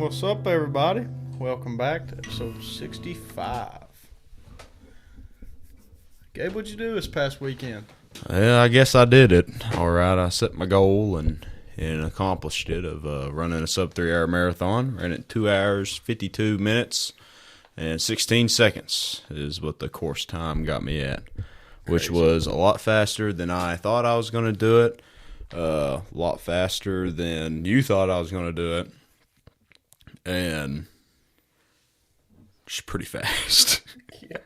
What's up, everybody? Welcome back to episode 65. Gabe, what'd you do this past weekend? Yeah, I guess I did it. All right, I set my goal and accomplished it of running a sub 3 hour marathon. Ran it 2 hours, 52 minutes, and 16 seconds is what the course time got me at, which was a lot faster than I thought I was going to do it. A lot faster than you thought I was going to do it. And just pretty fast. Yeah.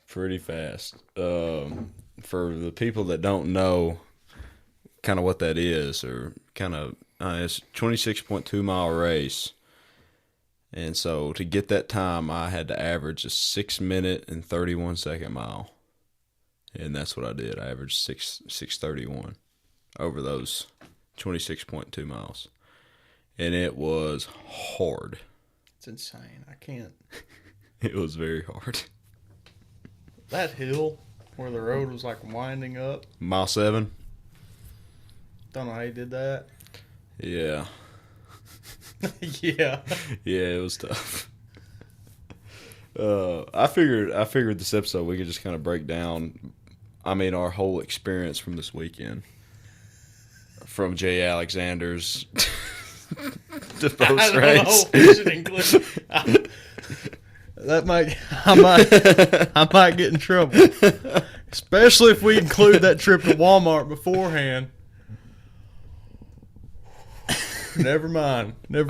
Pretty fast. For the people that don't know kind of what that is, or kind of, it's a 26.2 mile race. And so to get that time, I had to average a 6 minute and 31 second mile. And that's what I did. I averaged 6:31 over those 26.2 miles. And it was hard. It's insane. I can't. It was very hard. That hill where the road was like winding up. Mile 7. Don't know how you did that. Yeah. Yeah. Yeah, it was tough. I figured this episode we could just kind of break down, our whole experience from this weekend. From Jay Alexander's to post race. I might get in trouble. Especially if we include that trip to Walmart beforehand. Never mind. I'll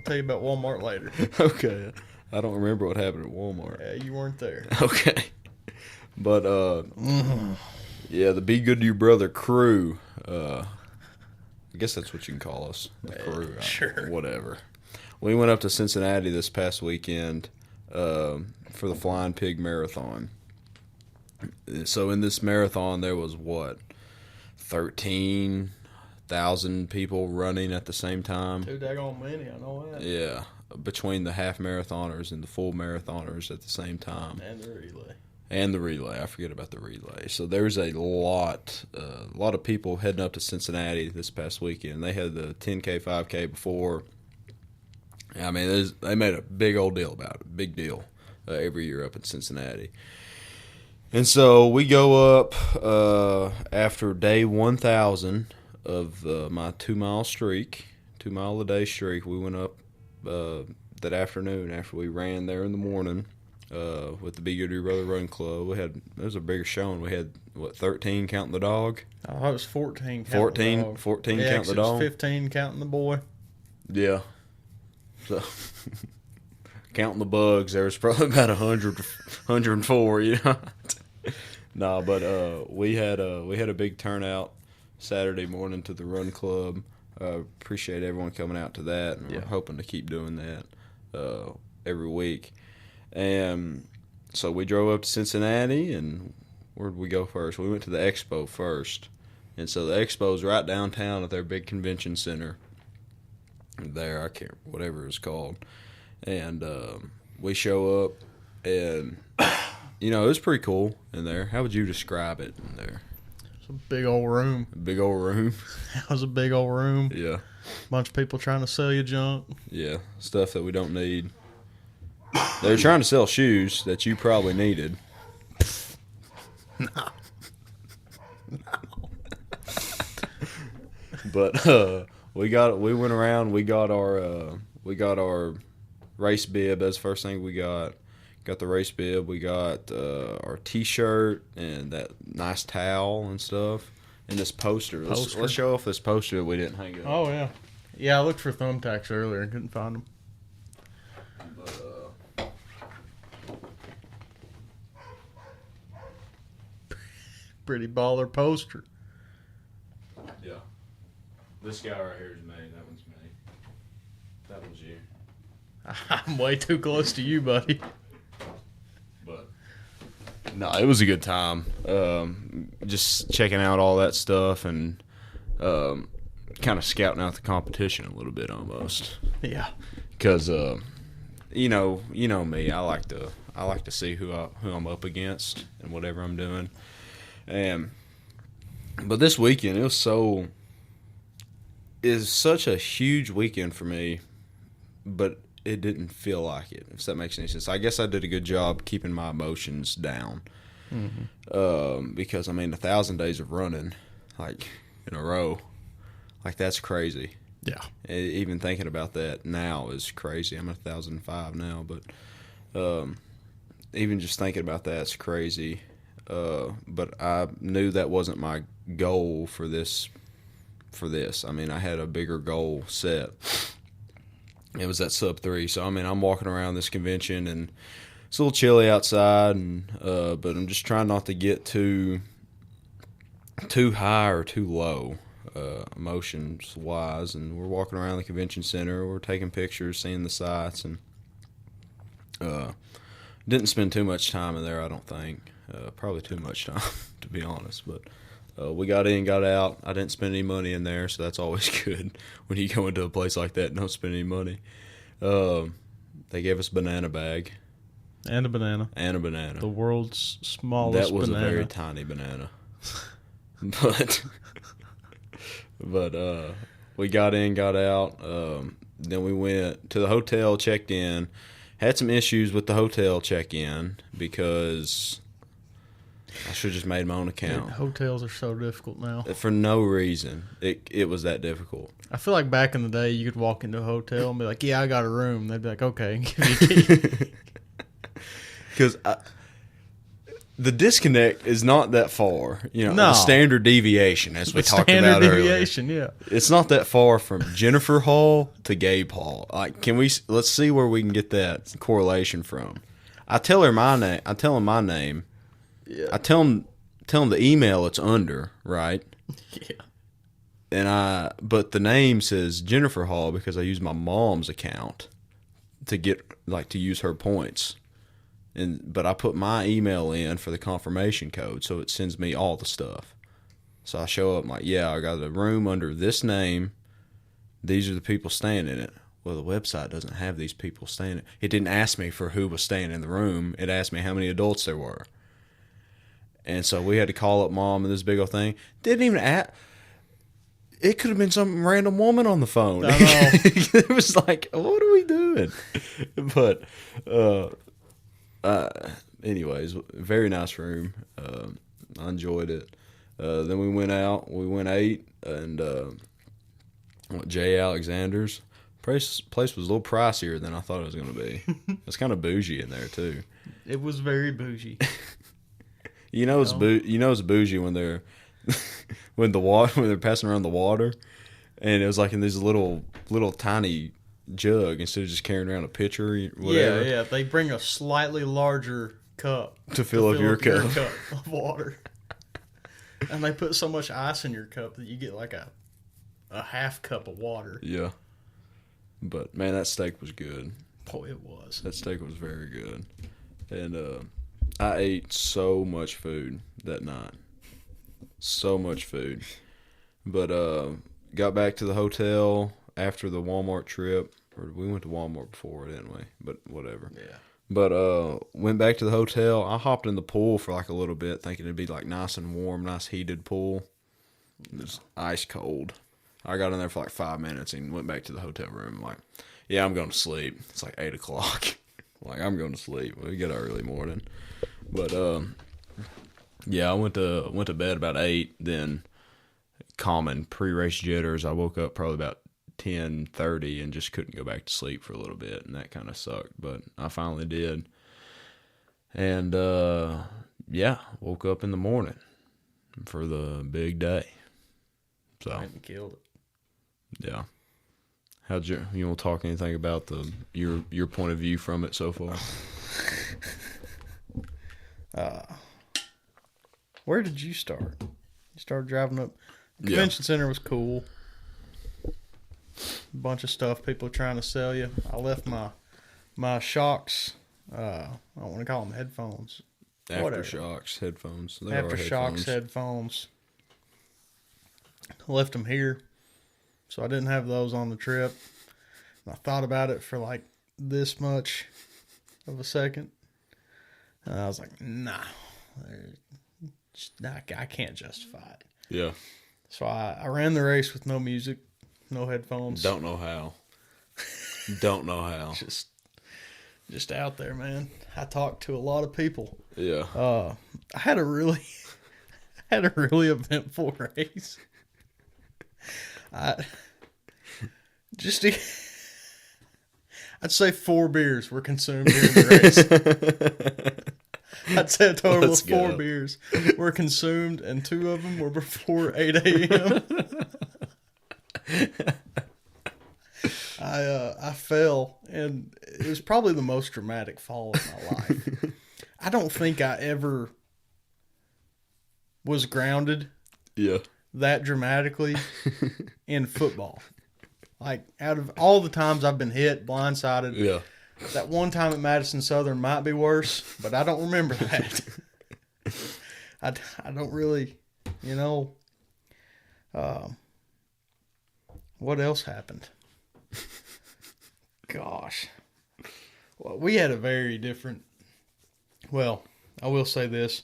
tell you about Walmart later. Okay. I don't remember what happened at Walmart. Yeah, you weren't there. Okay. But, yeah, the Be Good to Your Brother crew, I guess that's what you can call us. The crew. Sure. Whatever. We went up to Cincinnati this past weekend for the Flying Pig Marathon. So in this marathon, there was, 13,000 people running at the same time? Too daggone many, I know that. Yeah, between the half marathoners and the full marathoners at the same time. And the relay. I forget about the relay. So there's a lot of people heading up to Cincinnati this past weekend. They had the 10K, 5K before. They made a big old deal about it. Big deal every year up in Cincinnati. And so we go up after day 1,000 of my 2 mile streak, 2 mile a day streak. We went up that afternoon after we ran there in the morning. With the Be Good to Your Brother Run Club. It was a bigger showing. We had, 13 counting the dog? Oh, it was 14 counting the dog. 14 counting the dog? 15 counting the boy. Yeah. So, counting the bugs, there was probably about 104, you know? No, but we had a big turnout Saturday morning to the Run Club. Appreciate everyone coming out to that, and we're hoping to keep doing that every week. And so we drove up to Cincinnati, and where did we go first? We went to the Expo first. And so the Expo's right downtown at their big convention center. There, I can't, whatever it's called. And we show up, and, it was pretty cool in there. How would you describe it in there? It's a big old room. Big old room? That was a big old room. Yeah. Bunch of people trying to sell you junk. Yeah, stuff that we don't need. They were trying to sell shoes that you probably needed. No. But we went around. We got our race bib. That's the first thing we got. Got the race bib. We got our T-shirt and that nice towel and stuff. And this poster. Let's show off this poster that we didn't hang up. Oh yeah, yeah. I looked for thumbtacks earlier and couldn't find them. Pretty baller poster. Yeah. This guy right here is me. That one's me. That one's you. I'm way too close to you, buddy. But no, it was a good time. Just checking out all that stuff and kind of scouting out the competition a little bit almost. Yeah. Because you know me. I like to see who I'm up against and whatever I'm doing. But this weekend, it is such a huge weekend for me, but it didn't feel like it, if that makes any sense. I guess I did a good job keeping my emotions down. Because, I mean, 1,000 days of running, like, in a row, like, that's crazy. Yeah. Even thinking about that now is crazy. I'm at 1,005 now, but even just thinking about that's crazy. But I knew that wasn't my goal for this. I mean, I had a bigger goal set. It was that sub 3. So, I mean, I'm walking around this convention, and it's a little chilly outside, and but I'm just trying not to get too high or too low, emotions-wise. And we're walking around the convention center. We're taking pictures, seeing the sights, and didn't spend too much time in there, I don't think. Probably too much time, to be honest. But we got in, got out. I didn't spend any money in there, so that's always good when you go into a place like that and don't spend any money. They gave us a banana bag. And a banana. The world's smallest banana. That was a very tiny banana. But we got in, got out. Then we went to the hotel, checked in. Had some issues with the hotel check-in because I should have just made my own account. Dude, hotels are so difficult now. For no reason. It was that difficult. I feel like back in the day, you could walk into a hotel and be like, yeah, I got a room. They'd be like, okay, give me a key. Because the disconnect is not that far. You know, No. the standard deviation, as we talked about Standard earlier. deviation, yeah. It's not that far from Jennifer Hall to Gabe Hall. Like, let's see where we can get that correlation from. I tell her my name. I tell him my name. Yeah. I tell him the email it's under, right? Yeah. But the name says Jennifer Hall because I use my mom's account to use her points. But I put my email in for the confirmation code, so it sends me all the stuff. So I show up, I'm like, yeah, I got a room under this name. These are the people staying in it. Well, the website doesn't have these people staying in it. It didn't ask me for who was staying in the room. It asked me how many adults there were. And so we had to call up mom and this big old thing. Didn't even ask. It could have been some random woman on the phone. I know. It was like, what are we doing? But, anyways, very nice room. I enjoyed it. Then we went out. We went ate and J. Alexander's. Place was a little pricier than I thought it was going to be. It's kind of bougie in there too. It was very bougie. It's bougie when they're when they're passing around the water, and it was like in this little tiny jug instead of just carrying around a pitcher or whatever. Yeah. They bring a slightly larger cup to fill up your cup of water, and they put so much ice in your cup that you get like a half cup of water. Yeah, but man, that steak was good. Boy, it was. That steak was very good, and I ate so much food that night. So much food, but got back to the hotel after the Walmart trip. Or we went to Walmart before, didn't we? But whatever. Yeah. But went back to the hotel. I hopped in the pool for like a little bit, thinking it'd be like nice and warm, nice heated pool. It was ice cold. I got in there for like 5 minutes and went back to the hotel room. I'm like, yeah, I'm going to sleep. It's like 8 o'clock. Like, I'm going to sleep. We get an early morning. But yeah, I went to bed about 8. Then common pre-race jitters. I woke up probably about 10:30 and just couldn't go back to sleep for a little bit, and that kind of sucked. But I finally did, and yeah, woke up in the morning for the big day. So I killed it. Yeah. You want to talk anything about your point of view from it so far? Where did you start? You started driving up. The convention center was cool. A bunch of stuff people trying to sell you. I left my shocks. I don't want to call them headphones. Aftershocks headphones. Aftershocks headphones. I left them here, so I didn't have those on the trip. And I thought about it for like this much of a second. And I was like, nah, I can't justify it. Yeah. So I ran the race with no music. No headphones. Don't know how. Don't know how. Just out there, man. I talked to a lot of people. Yeah. I had a really eventful race. I'd say 4 beers were consumed during the race. I'd say a total of 4 beers were consumed, and 2 of them were before 8 a.m. I fell, and it was probably the most dramatic fall of my life. I don't think I ever was grounded that dramatically in football. Like, out of all the times I've been hit, blindsided, that one time at Madison Southern might be worse, but I don't remember that. I don't really, what else happened? Gosh. Well, we had a very different, I will say this.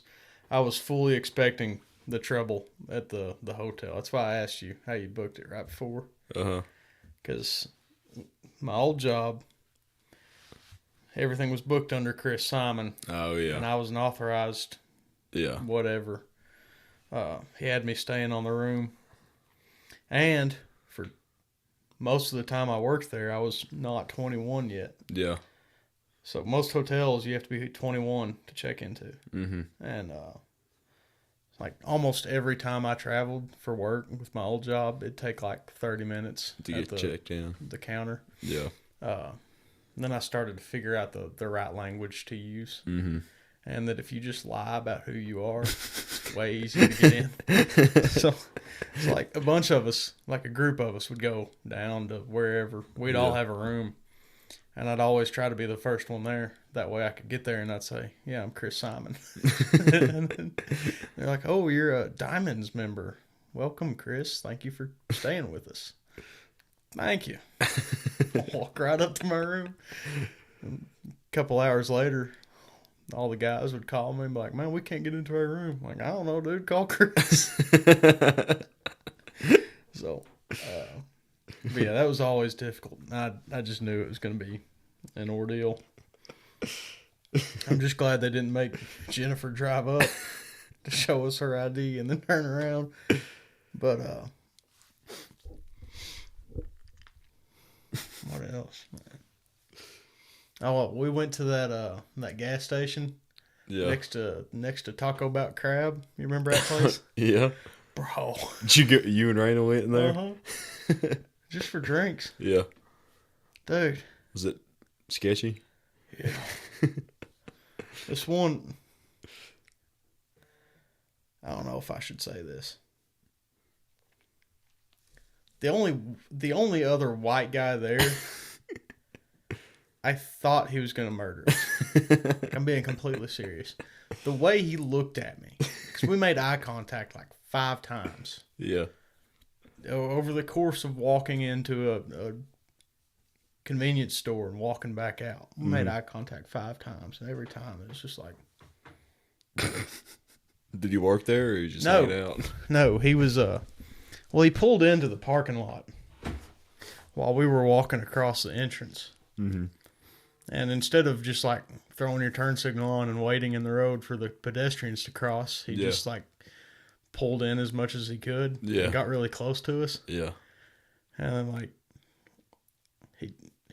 I was fully expecting the trouble at the hotel. That's why I asked you how you booked it right before. Because my old job, everything was booked under Chris Simon. Oh, yeah. And I was an authorized whatever. He had me staying on the room. And for most of the time I worked there, I was not 21 yet. Yeah. So most hotels, you have to be 21 to check into. Mm-hmm. And like almost every time I traveled for work with my old job, it'd take like 30 minutes to get checked in. The counter. Yeah. Then I started to figure out the right language to use. Mm-hmm. And that if you just lie about who you are, it's way easier to get in. So it's like a bunch of us, like a group of us, would go down to wherever. We'd all have a room. And I'd always try to be the first one there. That way I could get there and I'd say, yeah, I'm Chris Simon. And then they're like, oh, you're a Diamonds member. Welcome, Chris. Thank you for staying with us. Thank you. I'll walk right up to my room. And a couple hours later, all the guys would call me and be like, man, we can't get into our room. I'm like, I don't know, dude. Call Chris. So, but yeah, that was always difficult. I just knew it was going to be an ordeal. I'm just glad they didn't make Jennifer drive up to show us her ID and then turn around. But what else? Oh, we went to that gas station next to Taco Bell Crab. You remember that place? Yeah. Bro. Did you and Raina went in there? Uh-huh. Just for drinks. Yeah. Dude. Was it sketchy? Yeah. This one, I don't know if I should say this. The only other white guy there, I thought he was going to murder us. I'm being completely serious. The way he looked at me, because we made eye contact like 5 times. Yeah. Over the course of walking into a convenience store and walking back out, we made eye contact 5 times, and every time it was just like. Did you work there, or you just hanging out? No, he was. He pulled into the parking lot while we were walking across the entrance, and instead of just like throwing your turn signal on and waiting in the road for the pedestrians to cross, he just like pulled in as much as he could. Yeah, and got really close to us. Yeah, and then like.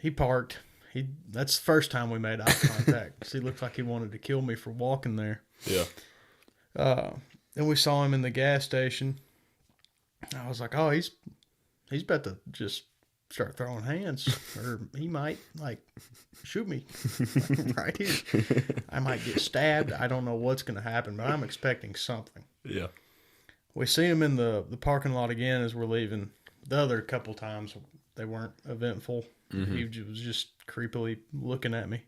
He parked. That's the first time we made eye contact. 'Cause he looked like he wanted to kill me for walking there. Yeah. Then we saw him in the gas station. I was like, oh, he's about to just start throwing hands, or he might like shoot me right here. I might get stabbed. I don't know what's going to happen, but I'm expecting something. Yeah. We see him in the parking lot again as we're leaving. The other couple times they weren't eventful. He was just creepily looking at me.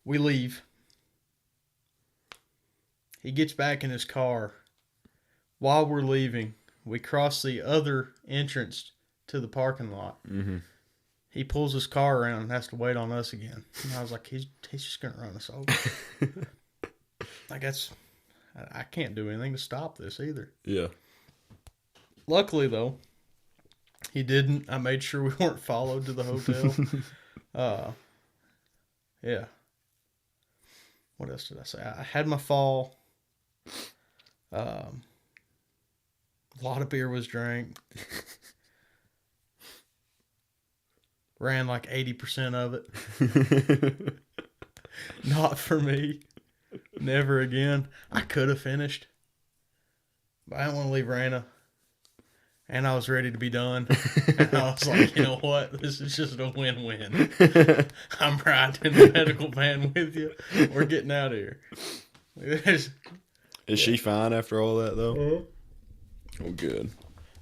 We leave. He gets back in his car. While we're leaving, we cross the other entrance to the parking lot. He pulls his car around and has to wait on us again. And I was like, he's just going to run us over. Like, I can't do anything to stop this either. Yeah. luckily, though, he didn't. I made sure we weren't followed to the hotel. Yeah. What else did I say? I had my fall. A lot of beer was drank. Ran like 80% of it. Not for me. Never again. I could have finished. But I didn't want to leave Raina. And I was ready to be done. And I was like, you know what? This is just a win-win. I'm riding in the medical van with you. We're getting out of here. Is she fine after all that, though? Uh-huh. Oh, good.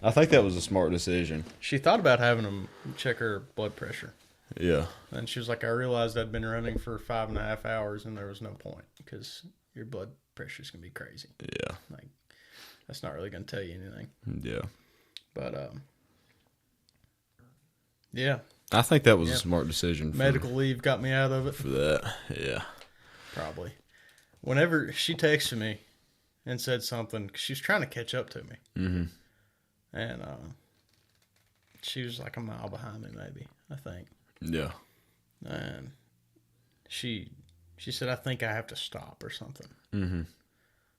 I think that was a smart decision. She thought about having him check her blood pressure. Yeah. And she was like, I realized I'd been running for 5.5 hours and there was no point because your blood pressure's going to be crazy. Yeah. Like, that's not really going to tell you anything. Yeah. But, yeah. I think that was a smart decision. Medical leave got me out of it. For that. Yeah. Probably. Whenever she texted me and said something, she was trying to catch up to me. Mm-hmm. And she was like a mile behind me, maybe, I think. Yeah. And she said, I think I have to stop or something. Mm-hmm.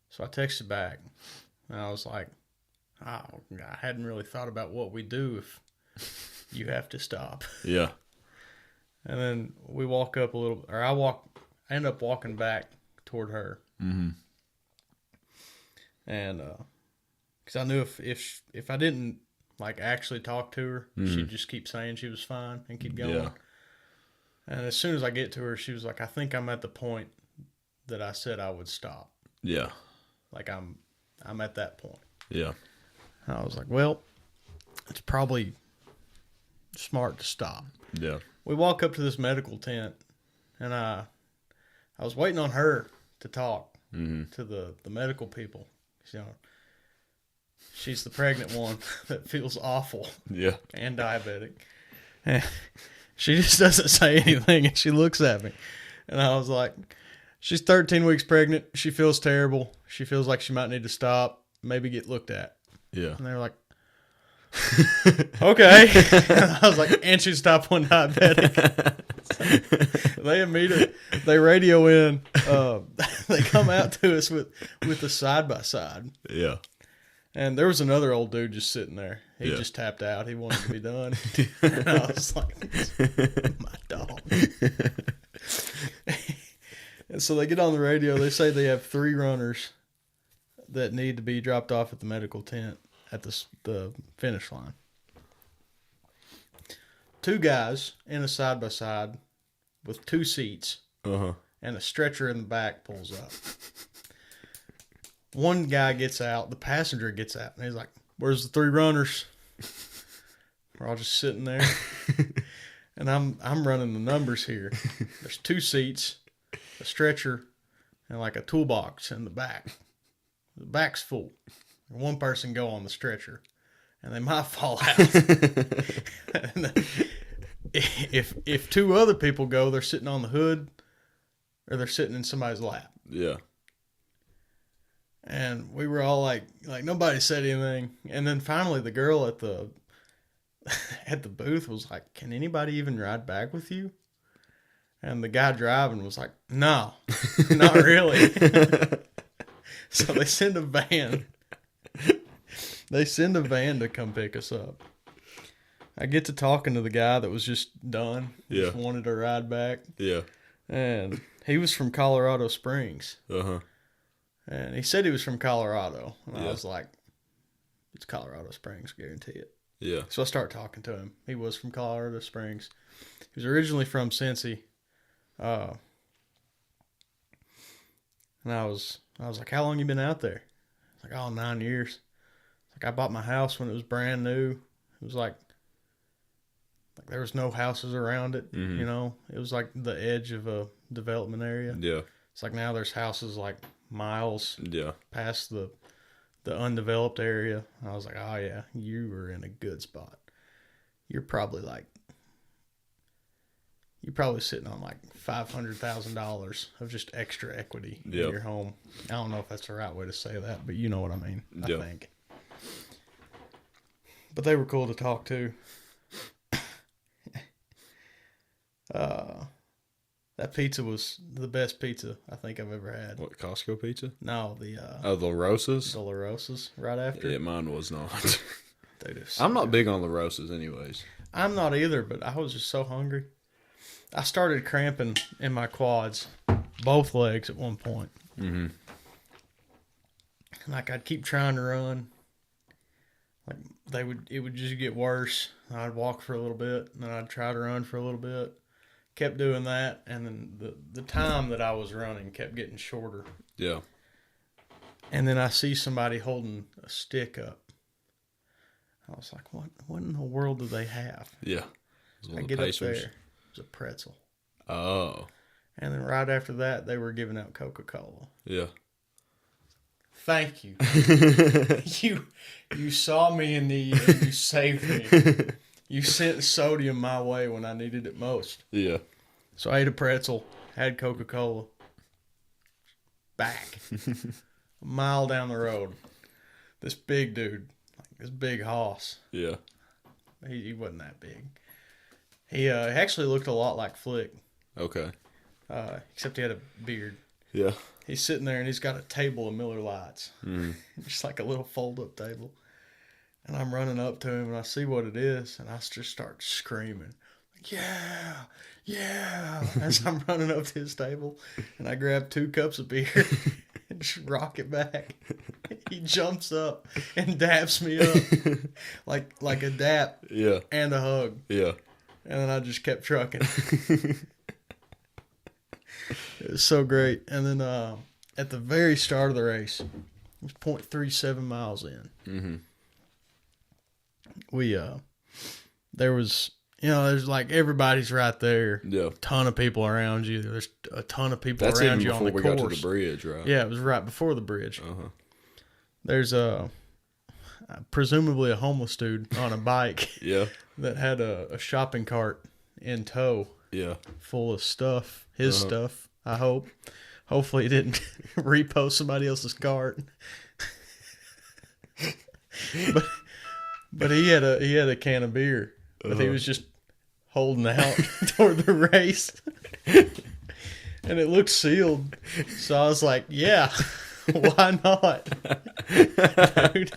So I texted back, and I was like, oh, I hadn't really thought about what we do if you have to stop. Yeah. And then we walk up a little, or I end up walking back toward her. Mm-hmm. And because I knew if I didn't like actually talk to her, she'd just keep saying she was fine and keep going. Yeah. And as soon as I get to her, she was like, I think I'm at the point that I said I would stop. Yeah. Like I'm at that point. Yeah. And I was like, well, it's probably smart to stop. Yeah. We walk up to this medical tent, and I was waiting on her to talk to the medical people. You know, she's the pregnant one that feels awful. Yeah. And diabetic. And she just doesn't say anything, and she looks at me. And I was like, she's 13 weeks pregnant. She feels terrible. She feels like she might need to stop, maybe get looked at. Yeah. And they were like, okay. And I was like, and she's type 1 diabetic. So they radio in, they come out to us with the side-by-side. Yeah. And there was another old dude just sitting there. He Yeah. just tapped out. He wanted to be done. And I was like, my dog. And so they get on the radio. They say they have 3 runners that need to be dropped off at the medical tent at the finish line. 2 guys in a side-by-side with 2 seats. Uh-huh. And a stretcher in the back pulls up. One guy gets out, the passenger gets out, and he's like, where's the 3 runners? We're all just sitting there. And I'm running the numbers here. There's 2 seats, a stretcher, and like a toolbox in the back. The back's full. One person go on the stretcher, and they might fall out. And then if 2 other people go, they're sitting on the hood, or they're sitting in somebody's lap. Yeah. And we were all like nobody said anything. And then finally the girl at the booth was like, can anybody even ride back with you? And the guy driving was like, no, not really. So they send a van. They send a van to come pick us up. I get to talking to the guy that was just done. Yeah. Just wanted to ride back. Yeah. And he was from Colorado Springs. Uh-huh. And he said he was from Colorado. And I Yeah. was like, it's Colorado Springs, guarantee it. Yeah. So I start talking to him. He was from Colorado Springs. He was originally from Cincy. And I was like, how long you been out there? He's like, oh, 9 years. Like, I bought my house when it was brand new. It was like there was no houses around it, you know? It was like the edge of a development area. Yeah. It's like now there's houses like miles Yeah. past the undeveloped area. I was like, oh yeah, you were in a good spot. You're probably sitting on like $500,000 of just extra equity in your home. I don't know if that's the right way to say that, but you know what I mean. Yeah. I think. But they were cool to talk to. That pizza was the best pizza I think I've ever had. What, Costco pizza? No, the the La Rosas? The La Rosas right after. Yeah, mine was not. Dude, I'm not big on La Rosas anyways. I'm not either, but I was just so hungry. I started cramping in my quads, both legs at one point. Mm-hmm. Like I'd keep trying to run. Like it would just get worse. I'd walk for a little bit, and then I'd try to run for a little bit. Kept doing that, and then the time that I was running kept getting shorter. Yeah. And then I see somebody holding a stick up. I was like, what in the world do they have? Yeah. I get up there. It was a pretzel. Oh. And then right after that, they were giving out Coca-Cola. Yeah. Thank you. You saw me in need and you saved me. You sent sodium my way when I needed it most. Yeah. So I ate a pretzel, had Coca-Cola. Back. A mile down the road. This big dude, like this big hoss. Yeah. He wasn't that big. He actually looked a lot like Flick. Okay. Except he had a beard. Yeah. He's sitting there and he's got a table of Miller Lights. Mm. Just like a little fold-up table. And I'm running up to him and I see what it is and I just start screaming. Yeah, yeah. As I'm running up to his table and I grab 2 cups of beer and just rock it back. He jumps up and daps me up like a dap and a hug. Yeah. And then I just kept trucking. It was so great. And then at the very start of the race, it was 0.37 miles in. Mm-hmm. There was, there's like everybody's right there. Yeah. A ton of people around you. There's a ton of people That's around even you on the before we course. got to the bridge, right? Yeah, it was right before the bridge. Uh-huh. There's presumably a homeless dude on a bike. Yeah. That had a shopping cart in tow. Yeah. Full of stuff. His stuff, I hope. Hopefully he didn't repost somebody else's cart. But he had a can of beer that he was just holding out toward the race. And it looked sealed. So I was like, yeah, why not? Dude.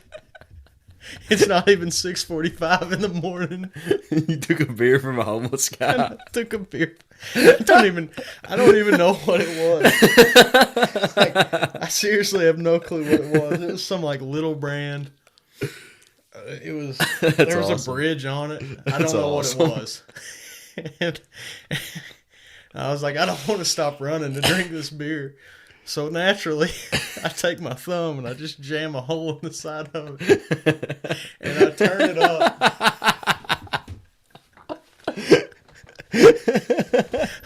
It's not even 6:45 in the morning. You took a beer from a homeless guy. I took a beer. I don't even know what it was. Like, I seriously have no clue what it was. It was some like little brand. There was awesome. A bridge on it. I don't know awesome. What it was. And I was like, I don't want to stop running to drink this beer. So naturally, I take my thumb and I just jam a hole in the side of it. And I turn it up.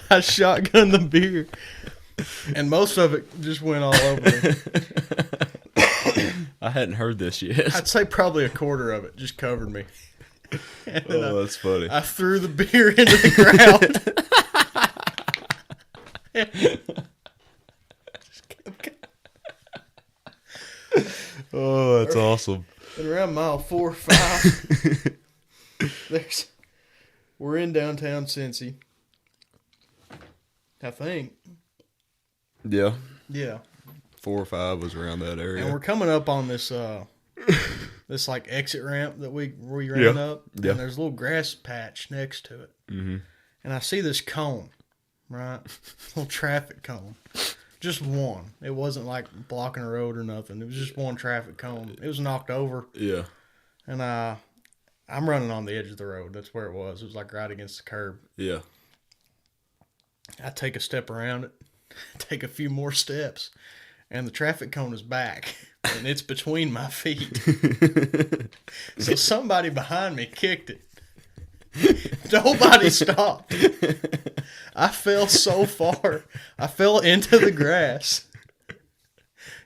I shotgun the beer. And most of it just went all over me. I hadn't heard this yet. I'd say probably a quarter of it just covered me. That's funny. I threw the beer into the ground. Oh, that's awesome. And around mile 4 or 5, we're in downtown Cincy. I think. Yeah. Yeah. 4 or 5 was around that area. And we're coming up on this this like exit ramp that we ran up. Yeah. And there's a little grass patch next to it. Mm-hmm. And I see this cone, right? Little traffic cone. Just one. It wasn't like blocking a road or nothing. It was just one traffic cone. It was knocked over. Yeah. And I'm running on the edge of the road. That's where it was. It was like right against the curb. Yeah. I take a step around it, take a few more steps, and the traffic cone is back. And it's between my feet. So somebody behind me kicked it. Nobody stopped. I fell so far. I fell into the grass.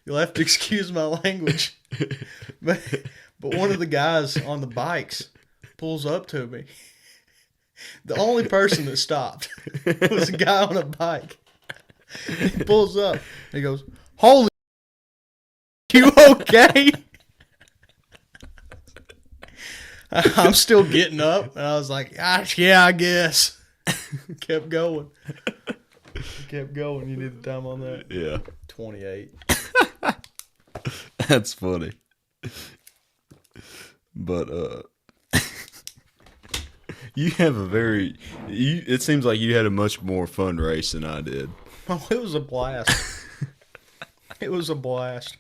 You'll have to excuse my language. But one of the guys on the bikes pulls up to me. The only person that stopped was a guy on a bike. He pulls up. He goes, "Holy, you okay?" I'm still getting up, and I was like, gosh, yeah, I guess. Kept going. Kept going. You need the time on that? Yeah. 28. That's funny. But you have a very it seems like you had a much more fun race than I did. Oh, it was a blast. It was a blast.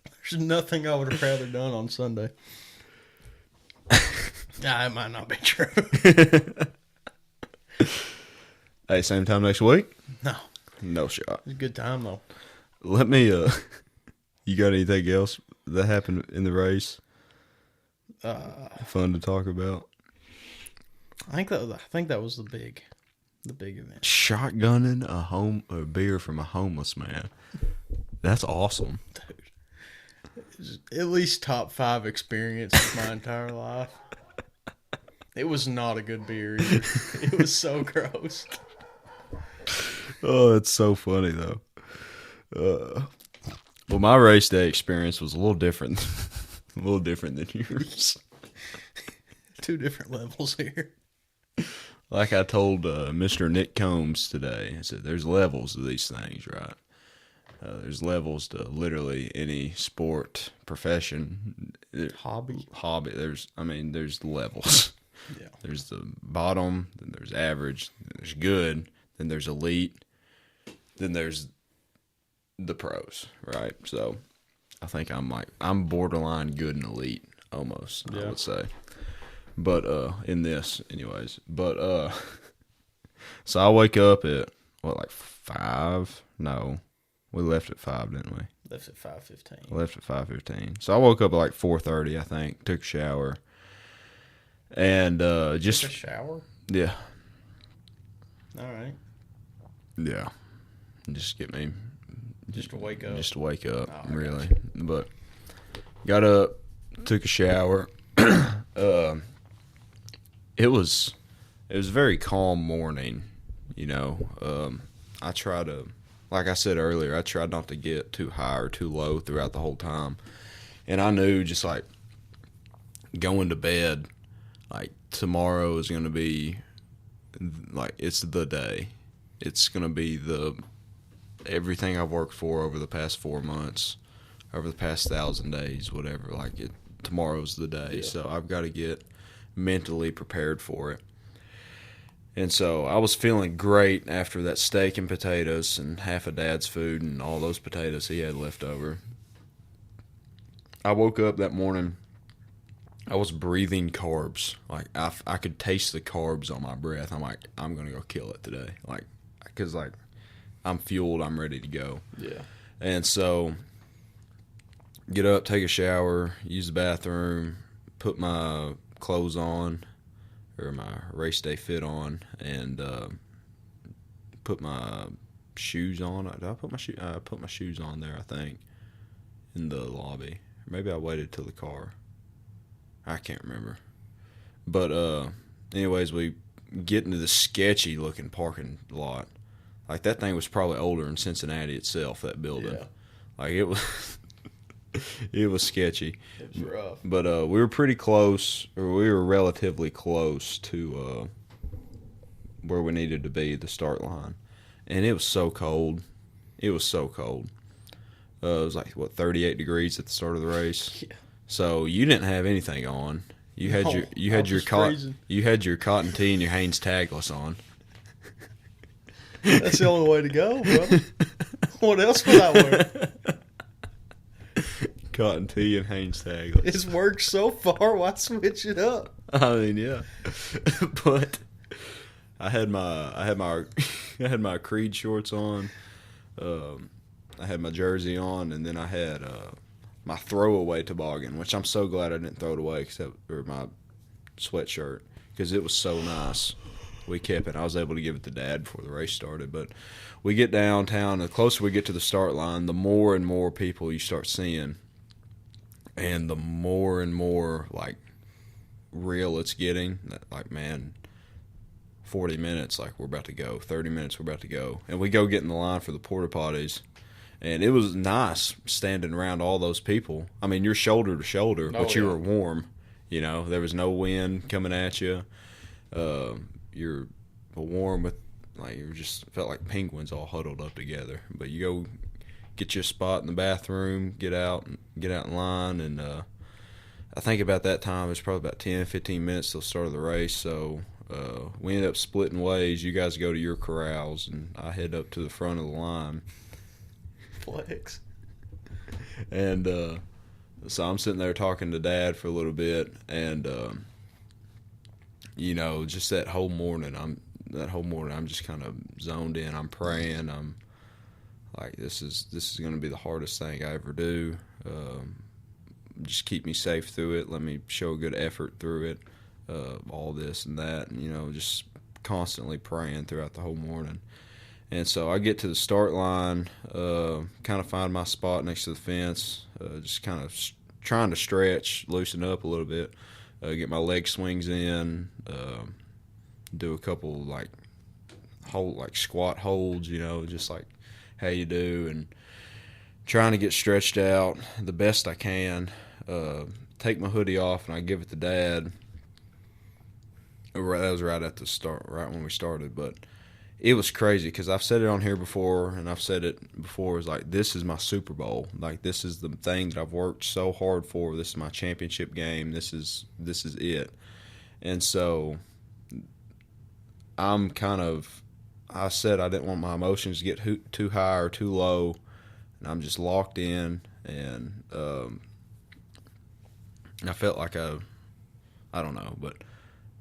There's nothing I would have rather done on Sunday. Nah, it might not be true. Hey, same time next week? No. No shot. It was a good time, though. Let me, you got anything else that happened in the race? Fun to talk about? I think that was the big event. Shotgunning a beer from a homeless man. That's awesome. Dude. At least top 5 experience of my entire life. It was not a good beer either. It was so gross. Oh, it's so funny though. Well, my race day experience was a little different. A little different than yours. 2 different levels here. Like I told Mr. Nick Combs today, I said, there's levels to these things, right? There's levels to literally any sport, profession, Hobby. There's levels. Yeah. There's the bottom, then there's average, then there's good, then there's elite, then there's the pros, right? So I think I'm borderline good and elite almost, I would say. But in this anyways. But so I wake up at like 5? No. We left at 5, didn't we? Left at 5:15. Left at 5:15. So I woke up at like 4:30, I think. Took a shower. And just took a shower? Yeah. All right. Yeah. Just get me just to wake up. Just to wake up, oh, really. But got up, took a shower. It was a very calm morning, you know. I try to, like I said earlier, I tried not to get too high or too low throughout the whole time. And I knew just like going to bed, like tomorrow is going to be like, it's the day. It's going to be everything I've worked for over the past 4 months, over the past 1,000 days, whatever. Like tomorrow's the day. Yeah. So I've got to get mentally prepared for it. And so I was feeling great after that steak and potatoes and half of Dad's food and all those potatoes he had left over. I woke up that morning, I was breathing carbs. Like I could taste the carbs on my breath. I'm like, I'm going to go kill it today. Like, because like I'm fueled, I'm ready to go. Yeah. And so get up, take a shower, use the bathroom, put my clothes on, or my race day fit on, and put my shoes on. Did I put my shoes on there, I think, in the lobby. Maybe I waited till the car. I can't remember. But anyways, we get into the sketchy looking parking lot. Like that thing was probably older than Cincinnati itself, that building. Yeah. Like it was it was sketchy. It was rough. But we were pretty close, or we were relatively close to where we needed to be, the start line. And it was so cold. It was so cold. It was like, 38 degrees at the start of the race? Yeah. So you didn't have anything on. You had your cotton tee and your Hanes tagless on. That's the only way to go, bro. What else would I wear? Cotton tee and Hanes tagless. It's worked so far. Why switch it up? I mean, yeah, but I had my Creed shorts on. I had my jersey on, and then I had my throwaway toboggan, which I'm so glad I didn't throw it away, or my sweatshirt, because it was so nice. We kept it. I was able to give it to Dad before the race started. But we get downtown. The closer we get to the start line, the more and more people you start seeing, and the more and more like real it's getting. Like, man, 40 minutes, like we're about to go. 30 minutes, we're about to go. And we go get in the line for the porta potties. And it was nice standing around all those people. I mean, you're shoulder to shoulder, but you were warm. You know, there was no wind coming at you. You're warm with, like, you just felt like penguins all huddled up together. But you go get your spot in the bathroom, get out in line, and I think about that time, it's probably about 10, 15 minutes till the start of the race. So we ended up splitting ways. You guys go to your corrals, and I head up to the front of the line. Flex. And so I'm sitting there talking to Dad for a little bit, and you know, just that whole morning, I'm just kind of zoned in. I'm praying. I'm like, this is going to be the hardest thing I ever do. Just keep me safe through it. Let me show a good effort through it. All this and that, and, you know, just constantly praying throughout the whole morning. And so I get to the start line, kind of find my spot next to the fence, just kind of trying to stretch, loosen up a little bit, get my leg swings in, do a couple like squat holds, you know, just like how you do, and trying to get stretched out the best I can. Take my hoodie off and I give it to Dad. That was right at the start, right when we started, but it was crazy because I've said it on here before, and I've said it before. It's like, this is my Super Bowl. Like, this is the thing that I've worked so hard for. This is my championship game. This is it. And so I said I didn't want my emotions to get too high or too low, and I'm just locked in, and I felt like I don't know, but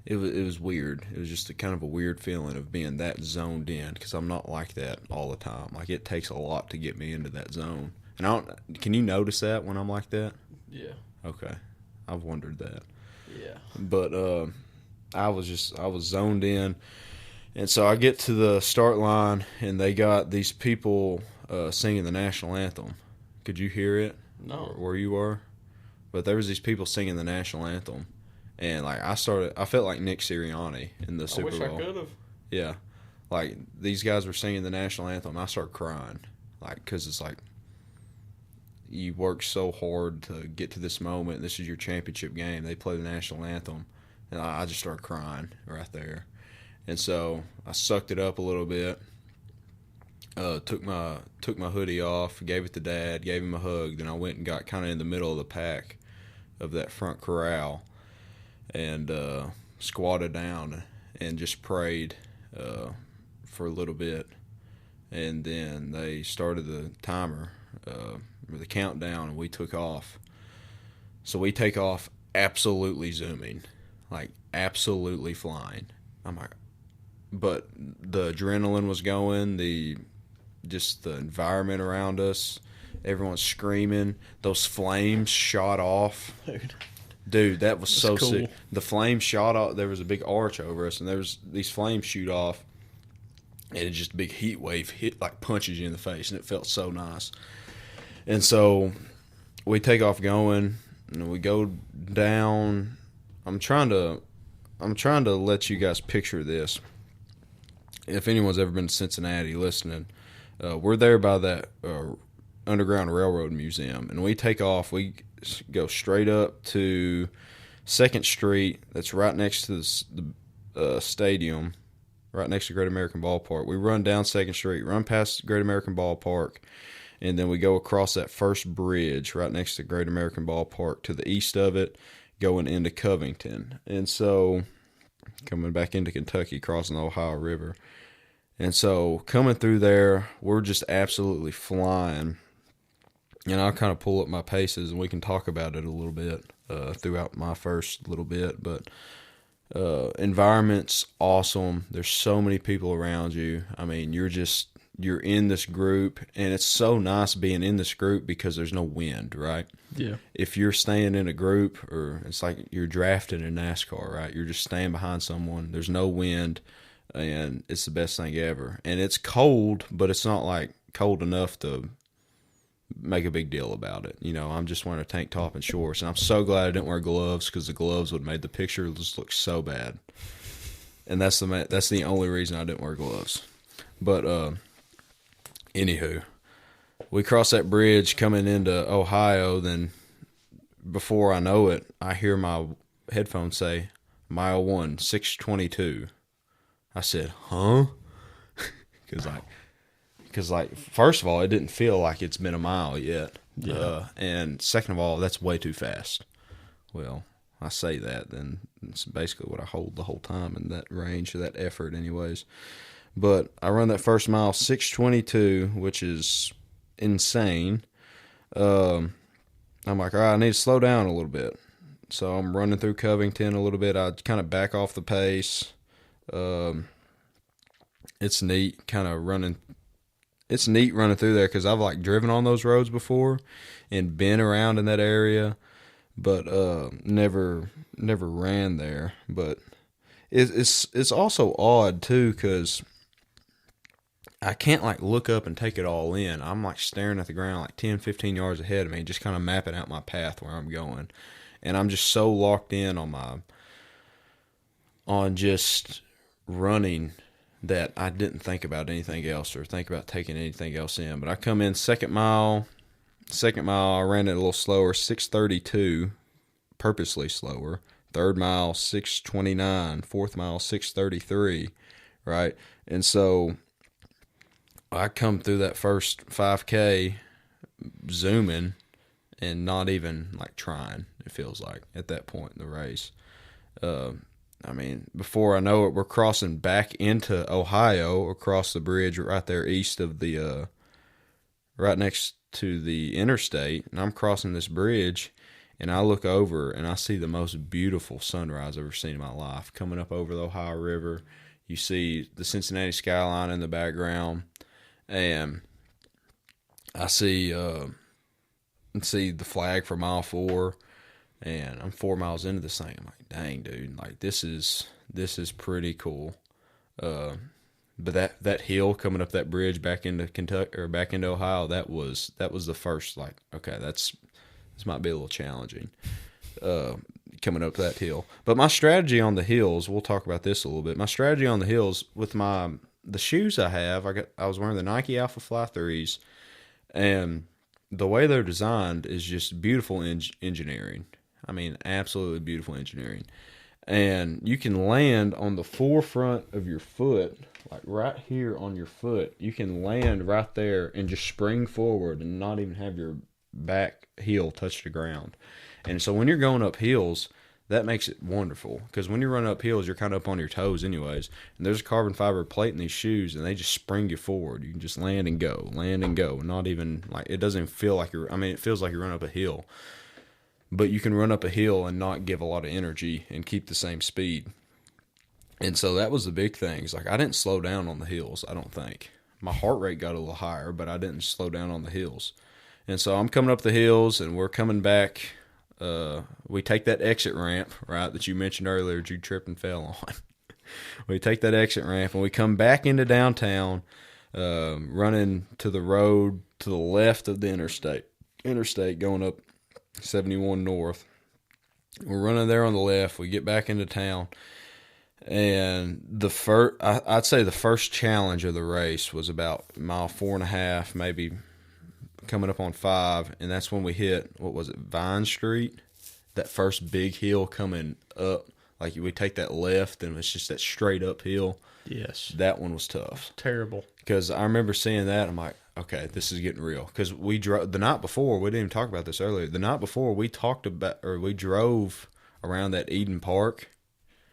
it was weird. It was just a kind of a weird feeling of being that zoned in, because I'm not like that all the time. Like, it takes a lot to get me into that zone. And can you notice that when I'm like that? Yeah. Okay. I've wondered that. Yeah. But I was zoned in. And so I get to the start line, and they got these people singing the national anthem. Could you hear it? No. Where you were? But there was these people singing the national anthem. And, like, I felt like Nick Sirianni in the Super Bowl. I wish I could have. Yeah. Like, these guys were singing the national anthem. I started crying. Like, because it's like, you work so hard to get to this moment. This is your championship game. They play the national anthem. And I just started crying right there. And so I sucked it up a little bit. Took my hoodie off, gave it to Dad, gave him a hug. Then I went and got kind of in the middle of the pack of that front corral, and squatted down and just prayed for a little bit. And then they started the timer, the countdown, and we took off. So we take off absolutely zooming, like absolutely flying. I'm like, but the adrenaline was going, just the environment around us, everyone's screaming. Those flames shot off. Dude, that was so cool. sick. The flames shot off. There was a big arch over us, and there was these flames shoot off, and it just a big heat wave hit, like punches you in the face, and it felt so nice. And so we take off going, and we go down. I'm trying to let you guys picture this. If anyone's ever been to Cincinnati listening, we're there by that Underground Railroad Museum, and we take off. We go straight up to 2nd Street. That's right next to the stadium, right next to Great American Ballpark. We run down 2nd Street, run past Great American Ballpark, and then we go across that first bridge right next to Great American Ballpark to the east of it, going into Covington. And so coming back into Kentucky, crossing the Ohio River. And so coming through there, we're just absolutely flying. And I'll kind of pull up my paces, and we can talk about it a little bit throughout my first little bit. But environment's awesome. There's so many people around you. I mean, you're in this group, and it's so nice being in this group because there's no wind, right? Yeah. If you're staying in a group, or it's like you're drafted in NASCAR, right? You're just staying behind someone. There's no wind, and it's the best thing ever. And it's cold, but it's not like cold enough to make a big deal about it. You know, I'm just wearing a tank top and shorts, and I'm so glad I didn't wear gloves, because the gloves would have made the picture just look so bad. And that's the only reason I didn't wear gloves. But anywho, we cross that bridge coming into Ohio. Then before I know it, I hear my headphones say mile 1, 6:22. I said, huh? Because first of all, it didn't feel like it's been a mile yet. Yeah. And second of all, that's way too fast. Well, I say that, then it's basically what I hold the whole time in that range, that effort anyways. But I run that first mile 6:22, which is insane. I'm like, all right, I need to slow down a little bit. So I'm running through Covington a little bit. I kind of back off the pace. It's neat kind of running. It's neat running through there because I've like driven on those roads before and been around in that area, but never ran there. But it's also odd too because I can't like look up and take it all in. I'm like staring at the ground like 10, 15 yards ahead of me, just kind of mapping out my path where I'm going. And I'm just so locked in on just running that I didn't think about anything else or think about taking anything else in. But I come in second mile, I ran it a little slower, 6:32, purposely slower. Third mile, 6:29. Fourth mile, 6:33, right? And so I come through that first 5K zooming and not even like trying, it feels like, at that point in the race. I mean, before I know it, we're crossing back into Ohio across the bridge right there east of the, right next to the interstate. And I'm crossing this bridge, and I look over, and I see the most beautiful sunrise I've ever seen in my life. Coming up over the Ohio River, you see the Cincinnati skyline in the background, and I see the flag for mile 4. And I'm 4 miles into this thing. I'm like, dang, dude, like this is pretty cool. But that hill coming up that bridge back into Kentucky or back into Ohio, that was the first, like, okay, this might be a little challenging. Coming up that hill. But my strategy on the hills, we'll talk about this a little bit. My strategy on the hills with the shoes I have, I was wearing the Nike Alpha Fly 3s, and the way they're designed is just beautiful engineering. I mean, absolutely beautiful engineering. And you can land on the forefront of your foot, like right here on your foot. You can land right there and just spring forward and not even have your back heel touch the ground. And so when you're going up hills, that makes it wonderful. Because when you're running up hills, you're kind of up on your toes anyways. And there's a carbon fiber plate in these shoes, and they just spring you forward. You can just land and go. Not even, like, it doesn't feel like it feels like you're running up a hill. But you can run up a hill and not give a lot of energy and keep the same speed. And so that was the big thing. It's like I didn't slow down on the hills, I don't think. My heart rate got a little higher, but I didn't slow down on the hills. And so I'm coming up the hills, and we're coming back. We take that exit ramp, right, that you mentioned earlier that you tripped and fell on. We take that exit ramp, and we come back into downtown, running to the road to the left of the interstate going up 71 North. We're running there on the left. We get back into town, and I'd say the first challenge of the race was about mile 4.5, maybe coming up on 5, and that's when we hit, what was it, Vine Street? That first big hill coming up. Like, we take that left, and it's just that straight uphill. Yes. That one was tough. Terrible. Because I remember seeing that, I'm like, okay, this is getting real. Because we drove the night before. We didn't even talk about this earlier. The night before, we drove around that Eden Park.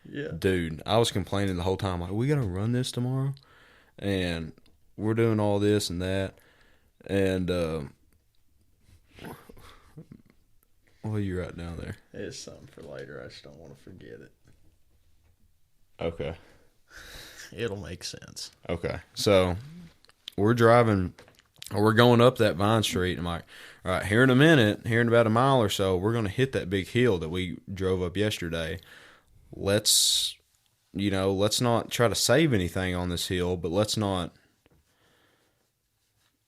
Yeah, dude, I was complaining the whole time. Like, we gotta run this tomorrow, and we're doing all this and that, and what are you writing down there? it's something for later. I just don't want to forget it. Okay, It'll make sense. okay. So we're driving. We're going up that Vine Street, and I'm like, all right, here in about a mile or so, we're going to hit that big hill that we drove up yesterday. Let's not try to save anything on this hill, but let's not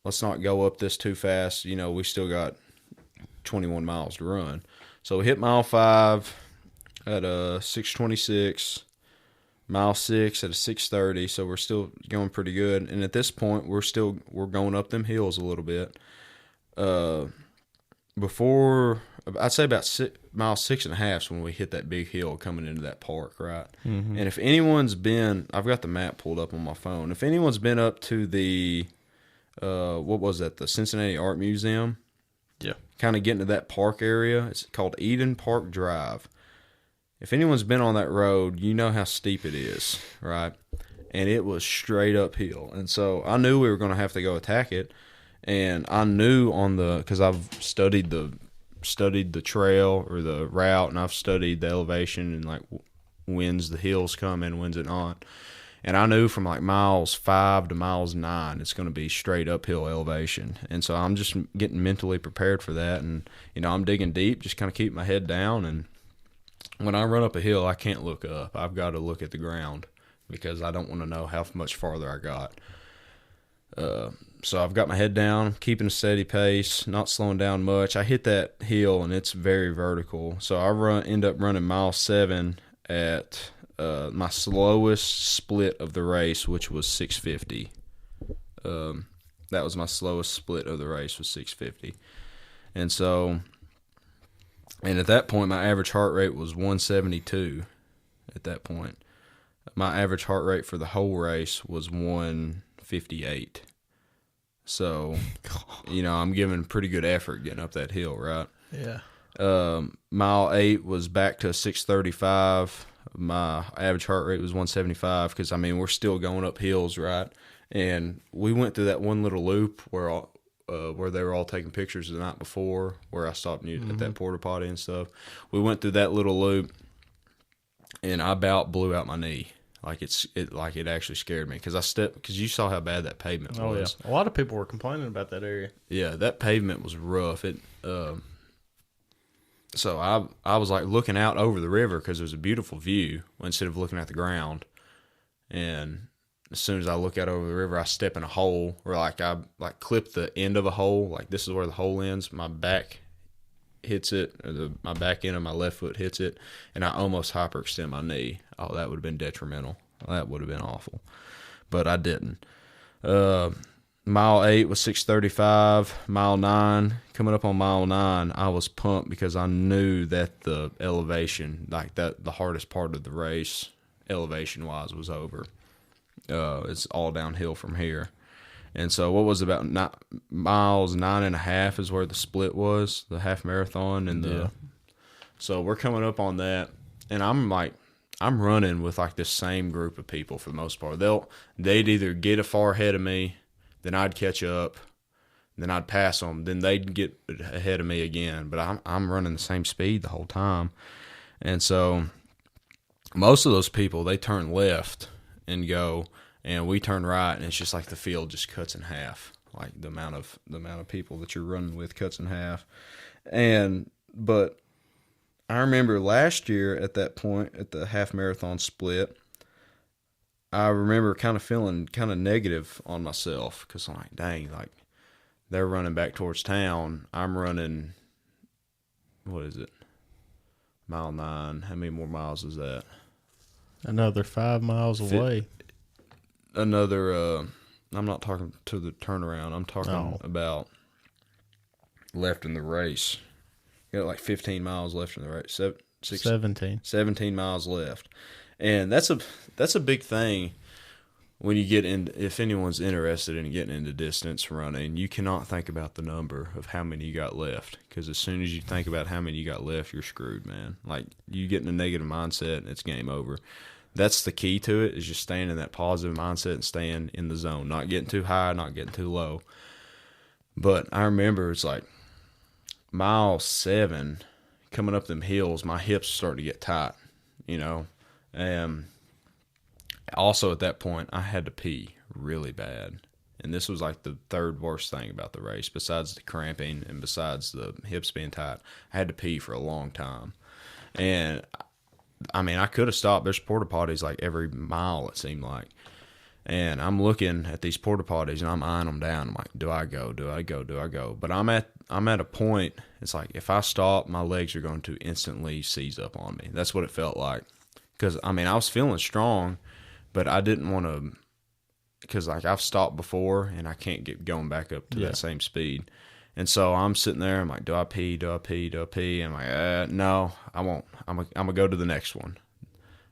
go up this too fast. We still got 21 miles to run. So we hit mile 5 at a 6:26. Mile 6 at a 6:30, so we're still going pretty good. And at this point, we're going up them hills a little bit. Before, I'd say about mile 6.5 is when we hit that big hill coming into that park, right? Mm-hmm. And if anyone's been, I've got the map pulled up on my phone. If anyone's been up to the, what was that, the Cincinnati Art Museum? Yeah. Kind of getting to that park area. It's called Eden Park Drive. If anyone's been on that road, you know how steep it is, right? And it was straight uphill. And so I knew we were going to have to go attack it. And I knew because I've studied the trail or the route, and I've studied the elevation and like when's the hills come and when's it not. And I knew from like miles 5 to miles 9, it's going to be straight uphill elevation. And so I'm just getting mentally prepared for that. And, I'm digging deep, just kind of keep my head down. And when I run up a hill, I can't look up. I've got to look at the ground because I don't want to know how much farther I got. So I've got my head down, keeping a steady pace, not slowing down much. I hit that hill, and it's very vertical. So I end up running mile 7 at my slowest split of the race, which was 6:50. That was my slowest split of the race, was 6:50. And at that point, my average heart rate was 172 at that point. My average heart rate for the whole race was 158. So, I'm giving pretty good effort getting up that hill, right? Yeah. Mile 8 was back to 635. My average heart rate was 175 because, we're still going up hills, right? And we went through that one little loop where they were all taking pictures the night before, where I stopped at that porta potty and stuff. We went through that little loop, and I about blew out my knee. Like it actually scared me because you saw how bad that pavement was. Yeah, a lot of people were complaining about that area. Yeah, that pavement was rough. So I was like looking out over the river because it was a beautiful view instead of looking at the ground. And as soon as I look out over the river, I step in a hole where I clip the end of a hole. Like this is where the hole ends. My back hits it, or my back end of my left foot hits it, and I almost hyperextend my knee. Oh, that would have been detrimental. That would have been awful. But I didn't. Mile 8 was 635. Mile 9, coming up on mile 9, I was pumped because I knew that the elevation, like that, the hardest part of the race, elevation-wise, was over. It's all downhill from here. And so what was about miles 9.5 is where the split was, the half marathon. And so we're coming up on that, and I'm running with like this same group of people for the most part. They'd either get a far ahead of me, then I'd catch up, then I'd pass them, then they'd get ahead of me again. But I'm running the same speed the whole time. And so most of those people, they turn left and go, and we turn right, and it's just like the field just cuts in half. Like the amount of people that you're running with cuts in half. But I remember last year at that point, at the half marathon split, I remember kind of feeling kind of negative on myself because I'm like, dang, like they're running back towards town. I'm running, what is it? Mile 9. How many more miles is that? Another 5 miles away. I'm not talking to the turnaround. I'm talking about left in the race. You got like 15 miles left in the race. 17 miles left. And that's a big thing when you get in. If anyone's interested in getting into distance running, you cannot think about the number of how many you got left, because as soon as you think about how many you got left, you're screwed, man. Like you get in a negative mindset and it's game over. That's the key to it, is just staying in that positive mindset and staying in the zone, not getting too high, not getting too low. But I remember it's like mile 7, coming up them hills, my hips started to get tight, And also at that point, I had to pee really bad. And this was like the third worst thing about the race, besides the cramping and besides the hips being tight. I had to pee for a long time. And I could have stopped. There's porta potties like every mile, it seemed like. And I'm looking at these porta potties and I'm eyeing them down. I'm like, do I go? Do I go? Do I go? But I'm at a point. It's like if I stop, my legs are going to instantly seize up on me. That's what it felt like. Because I was feeling strong, but I didn't want to. Because like I've stopped before and I can't get going back up to that same speed. And so I'm sitting there. I'm like, do I pee? Do I pee? Do I pee? I'm like, no, I won't. I'm gonna go to the next one.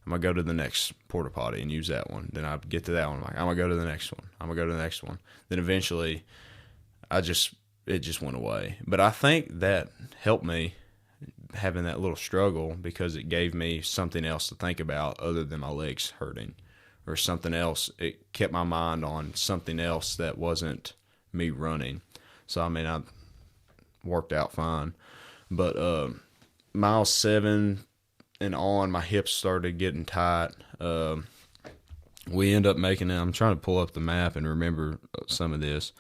I'm gonna go to the next porta potty and use that one. Then I get to that one. I'm like, I'm gonna go to the next one. I'm gonna go to the next one. Then eventually, it just went away. But I think that helped me having that little struggle because it gave me something else to think about other than my legs hurting or something else. It kept my mind on something else that wasn't me running. So I mean, I worked out fine. But mile 7 and on, my hips started getting tight. We end up making it. I'm trying to pull up the map and remember some of this.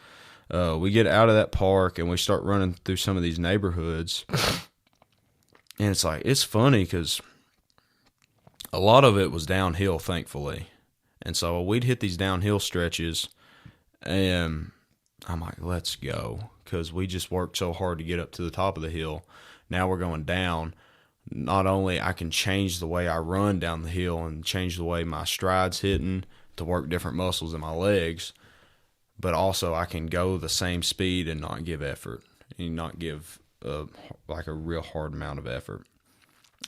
We get out of that park and we start running through some of these neighborhoods. And it's like, it's funny because a lot of it was downhill, thankfully. And so we'd hit these downhill stretches and I'm like, let's go. Because we just worked so hard to get up to the top of the hill. Now we're going down. Not only I can change the way I run down the hill and change the way my stride's hitting to work different muscles in my legs, but also I can go the same speed and not give effort and not give like a real hard amount of effort.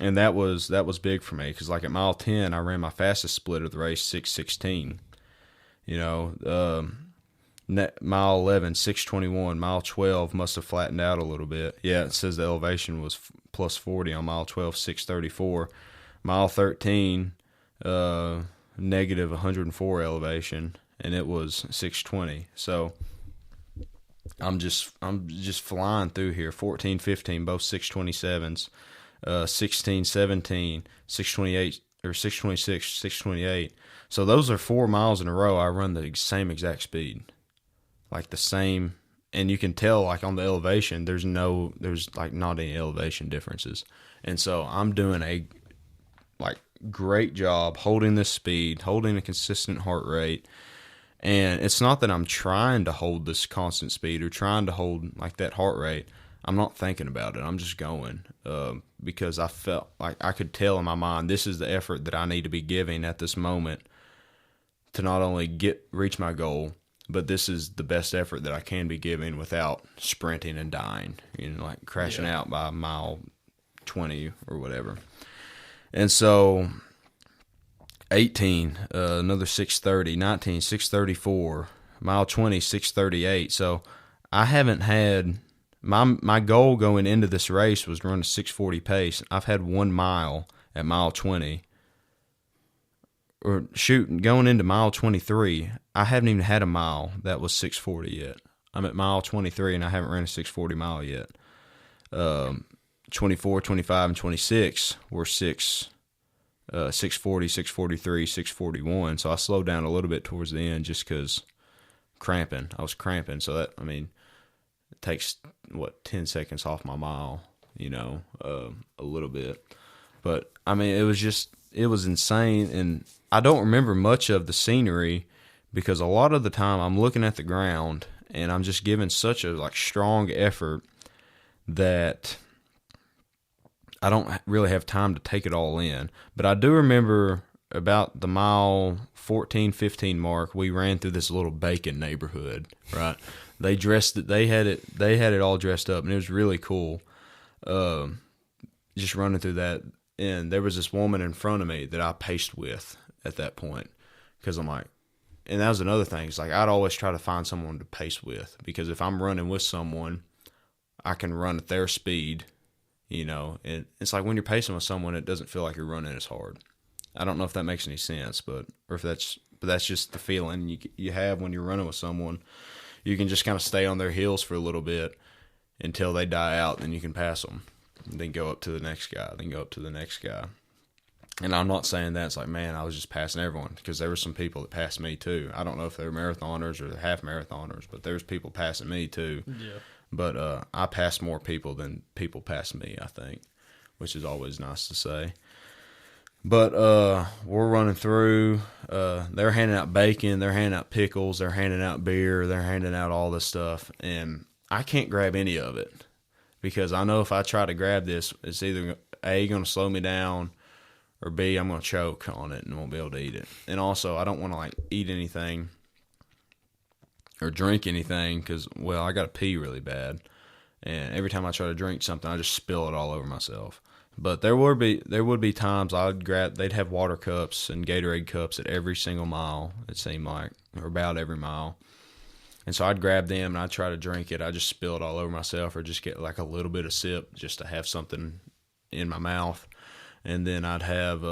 And that was big for me because like at mile 10, I ran my fastest split of the race, 6:16. You know, mile 11, 6:21. Mile 12 must have flattened out a little bit. Yeah, it says the elevation was plus 40 on mile 12, 6:34. Mile 13, negative 104 elevation, and it was 6:20. So I'm just flying through here. 14, 15, both 6:27s. 16, 17, 6:28 or 6:26, 6:28. So those are 4 miles in a row. I run the same exact speed. Like the same, and you can tell like on the elevation, there's like not any elevation differences. And so I'm doing a like great job holding this speed, holding a consistent heart rate. And it's not that I'm trying to hold this constant speed or trying to hold like that heart rate. I'm not thinking about it. I'm just going because I felt like I could tell in my mind, this is the effort that I need to be giving at this moment to not only reach my goal, but this is the best effort that I can be giving without sprinting and dying, like crashing out by mile 20 or whatever. And so 18, another 6:30, 19, 6:34, mile 20, 6:38. So I haven't had my goal going into this race was to run a 6:40 pace. I've had 1 mile at mile 20. Or shoot, going into mile 23, I haven't even had a mile that was 6:40 yet. I'm at mile 23 and I haven't ran a 6:40 mile yet. 24, 25, and 26 were 6:40, 6:43, 6:41. So I slowed down a little bit towards the end just because I was cramping. So that, it takes 10 seconds off my mile, a little bit. But it was insane, and I don't remember much of the scenery because a lot of the time I'm looking at the ground and I'm just giving such a strong effort that I don't really have time to take it all in. But I do remember about the mile 14, 15 mark, we ran through this little bacon neighborhood, right? They had it all dressed up, and it was really cool. Just running through that. And there was this woman in front of me that I paced with at that point because I'm like, and that was another thing. It's like I'd always try to find someone to pace with because if I'm running with someone, I can run at their speed, And it's like when you're pacing with someone, it doesn't feel like you're running as hard. I don't know if that makes any sense, but that's just the feeling you have when you're running with someone. You can just kind of stay on their heels for a little bit until they die out, and then you can pass them. Then go up to the next guy, then go up to the next guy. And I'm not saying that it's like, man, I was just passing everyone, because there were some people that passed me too. I don't know if they were marathoners or half marathoners, but there's people passing me too. Yeah. But I passed more people than people passed me, I think, which is always nice to say. But we're running through. They're handing out bacon, they're handing out pickles, they're handing out beer, they're handing out all this stuff, and I can't grab any of it. Because I know if I try to grab this, it's either A, going to slow me down, or B, I'm going to choke on it and won't be able to eat it. And also, I don't want to eat anything or drink anything because, I got to pee really bad. And every time I try to drink something, I just spill it all over myself. But there would be times they'd have water cups and Gatorade cups at every single mile, it seemed like, or about every mile. And so I'd grab them and I'd try to drink it. I'd just spill it all over myself or just get like a little bit of sip just to have something in my mouth. And then I'd have,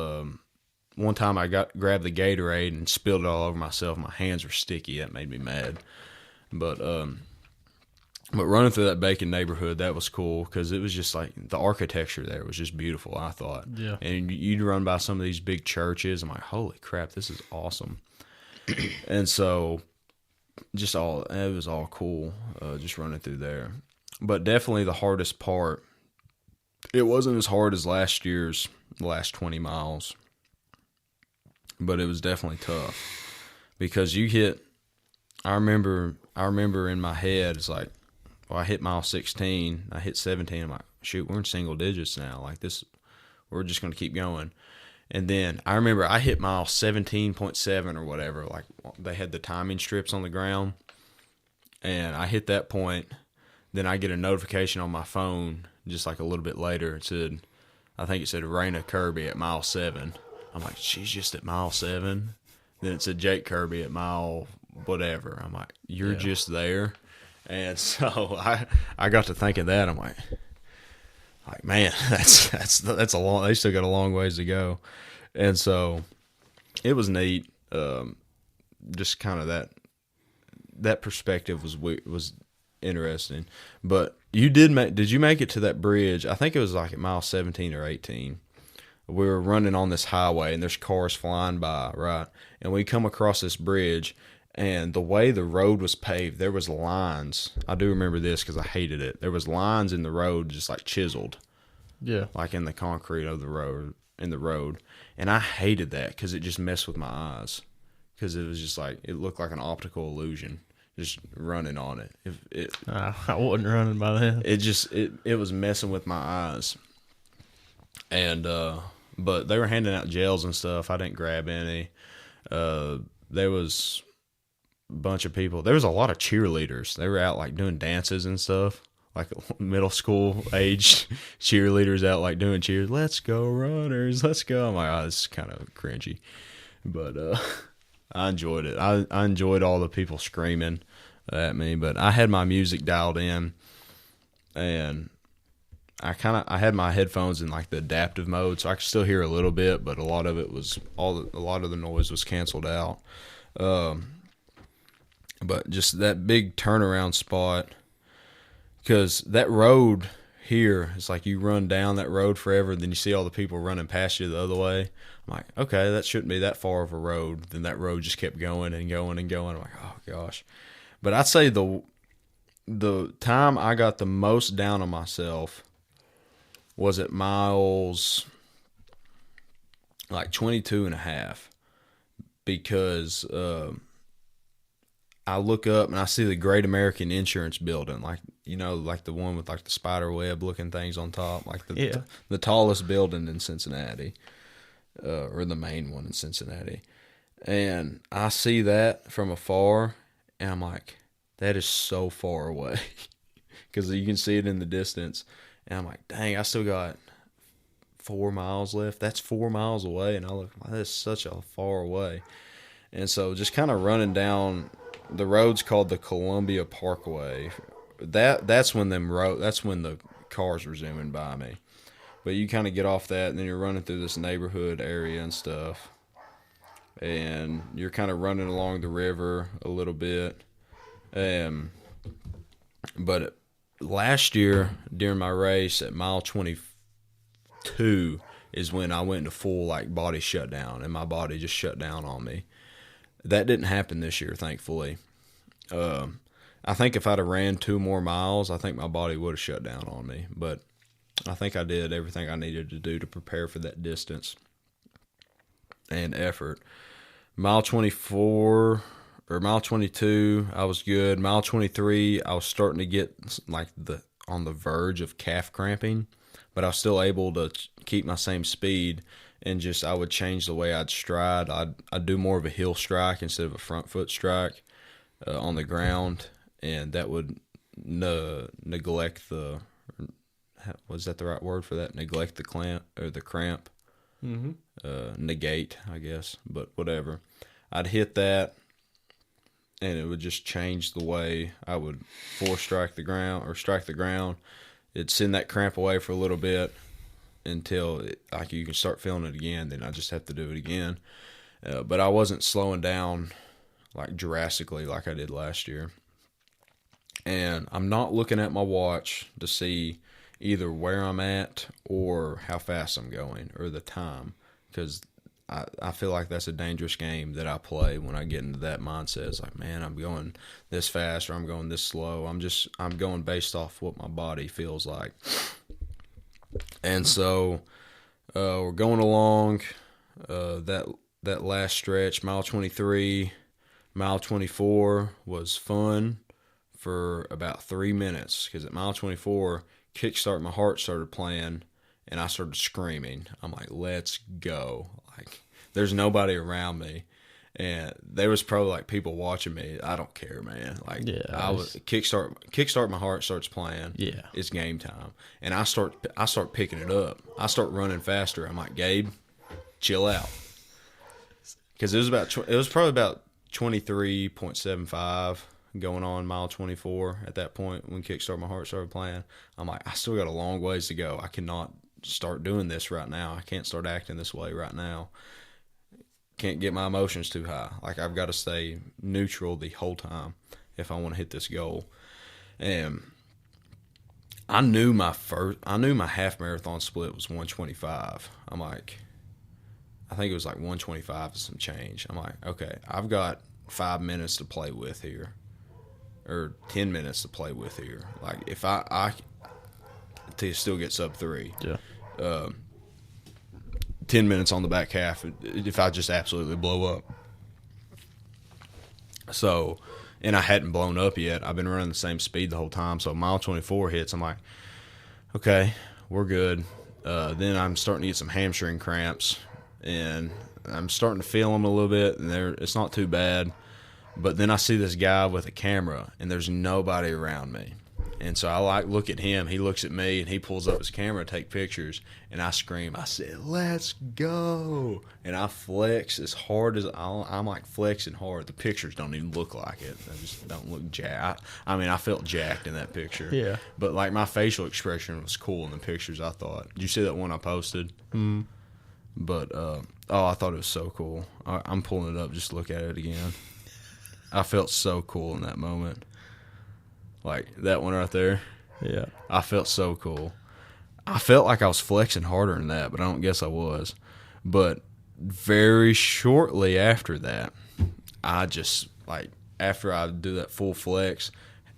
one time I grabbed the Gatorade and spilled it all over myself. My hands were sticky. That made me mad. But running through that Bacon neighborhood, that was cool because it was just like the architecture there was just beautiful, I thought. Yeah. And you'd run by some of these big churches. I'm like, holy crap, this is awesome. And so it was all cool just running through there. But definitely the hardest part, it wasn't as hard as last year's last 20 miles, but it was definitely tough because I remember in my head, it's like, well, I hit mile 16, I hit 17, I'm like, shoot, we're in single digits now. Like this, we're just going to keep going. And then I remember I hit mile 17.7 or whatever. Like they had the timing strips on the ground. And I hit that point. Then I get a notification on my phone just like a little bit later. I think it said Raina Kirby at mile 7. I'm like, she's just at mile 7. Then it said Jake Kirby at mile whatever. I'm like, you're just there. And so I got to thinking that. I'm like, man, that's a long. They still got a long ways to go, and so it was neat. Just kind of that perspective was interesting. But did you make it to that bridge? I think it was like at mile 17 or 18. We were running on this highway, and there's cars flying by, right? And we come across this bridge. And the way the road was paved, there was lines. I do remember this because I hated it. There was lines in the road just like chiseled. Yeah. Like in the concrete of the road, And I hated that because it just messed with my eyes. Because it was just like, it looked like an optical illusion just running on it. I wasn't running by then. It was messing with my eyes. And, but they were handing out gels and stuff. I didn't grab any. There was bunch of people. There was a lot of cheerleaders. They were out like doing dances and stuff, like middle school aged cheerleaders out like doing cheers. Let's go runners, let's go. I'm like, oh, this is kind of cringy, but I enjoyed it. I enjoyed all the people screaming at me, but I had my music dialed in, and I had my headphones in like the adaptive mode, so I could still hear a little bit, but a lot of the noise was canceled out. But just that big turnaround spot, because that road here is like you run down that road forever, then you see all the people running past you the other way. I'm like, okay, that shouldn't be that far of a road. Then that road just kept going and going and going. I'm like, oh gosh. But I'd say the time I got the most down on myself was at miles like 22 and a half, because I look up and I see the Great American Insurance Building, like, you know, like the one with like the spider web looking things on top, like the tallest building in Cincinnati, or the main one in Cincinnati. And I see that from afar, and I'm like, that is so far away, because you can see it in the distance. And I'm like, dang, I still got 4 miles left. That's 4 miles away, and I look, that's such a far away. And so just kind of running down. The road's called the Columbia Parkway. That's when the cars were zooming by me. But you kind of get off that, and then you're running through this neighborhood area and stuff. And you're kind of running along the river a little bit. But last year, during my race at mile 22, is when I went into full like body shutdown, and my body just shut down on me. That didn't happen this year, thankfully. I think if I'd have ran 2 more miles, I think my body would have shut down on me. But I think I did everything I needed to do to prepare for that distance and effort. Mile 24 or mile 22, I was good. Mile 23, I was starting to get like on the verge of calf cramping, but I was still able to keep my same speed. And just I would change the way I'd stride. I'd do more of a heel strike instead of a front foot strike on the ground, and that would neglect the, was that the right word for that? Neglect the clamp or the cramp. Mm-hmm. Negate, I guess, but whatever. I'd hit that, and it would just change the way I would strike the ground. It'd send that cramp away for a little bit until like you can start feeling it again. Then I just have to do it again. But I wasn't slowing down like drastically like I did last year. And I'm not looking at my watch to see either where I'm at or how fast I'm going or the time, because I feel like that's a dangerous game that I play when I get into that mindset. It's like, man, I'm going this fast or I'm going this slow. I'm going based off what my body feels like. And so we're going along that last stretch, mile 23, mile 24 was fun for about 3 minutes, because at mile 24, kickstart, my heart started playing, and I started screaming. I'm like, let's go. Like, there's nobody around me, and there was probably like people watching me. I don't care, man. Like, yeah, I was kickstart, my heart starts playing. Yeah, it's game time, and I start picking it up. I start running faster. I'm like, Gabe, chill out, because it was probably about 23.75 going on mile 24 at that point when kickstart, my heart started playing. I'm like, I still got a long ways to go. I cannot start doing this right now. I can't start acting this way right now. Can't get my emotions too high. Like, I've got to stay neutral the whole time if I want to hit this goal. And I knew my half marathon split was 125. I'm like, I think it was like 125 and some change. I'm like, okay, I've got 5 minutes to play with here, or 10 minutes to play with here. Like, if I to still get sub 3. Yeah. 10 minutes on the back half if I just absolutely blow up. So, and I hadn't blown up yet. I've been running the same speed the whole time. So mile 24 hits. I'm like, okay, we're good. Then I'm starting to get some hamstring cramps, and I'm starting to feel them a little bit, and it's not too bad. But then I see this guy with a camera, and there's nobody around me. And so I look at him, he looks at me, and he pulls up his camera to take pictures, and I scream, I said, let's go. And I flex as hard as I'm like flexing hard. The pictures don't even look like it. They just don't look jacked. I mean, I felt jacked in that picture. Yeah. But like my facial expression was cool in the pictures, I thought. Did you see that one I posted? Mm. But, I thought it was so cool. I'm pulling it up just to look at it again. I felt so cool in that moment. Like that one right there. Yeah. I felt so cool. I felt like I was flexing harder than that, but I don't guess I was. But very shortly after that, I just, like, after I do that full flex,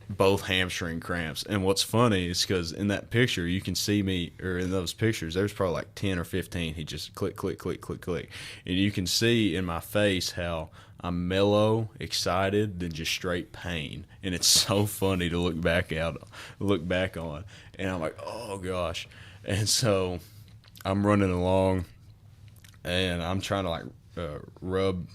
both hamstring cramps. And what's funny is because in that picture, you can see me, or in those pictures, there's probably like 10 or 15. He just click, click, click, click, click. And you can see in my face how I'm mellow, excited, then just straight pain. And it's so funny to look back on. And I'm like, oh, gosh. And so I'm running along, and I'm trying to, like, rub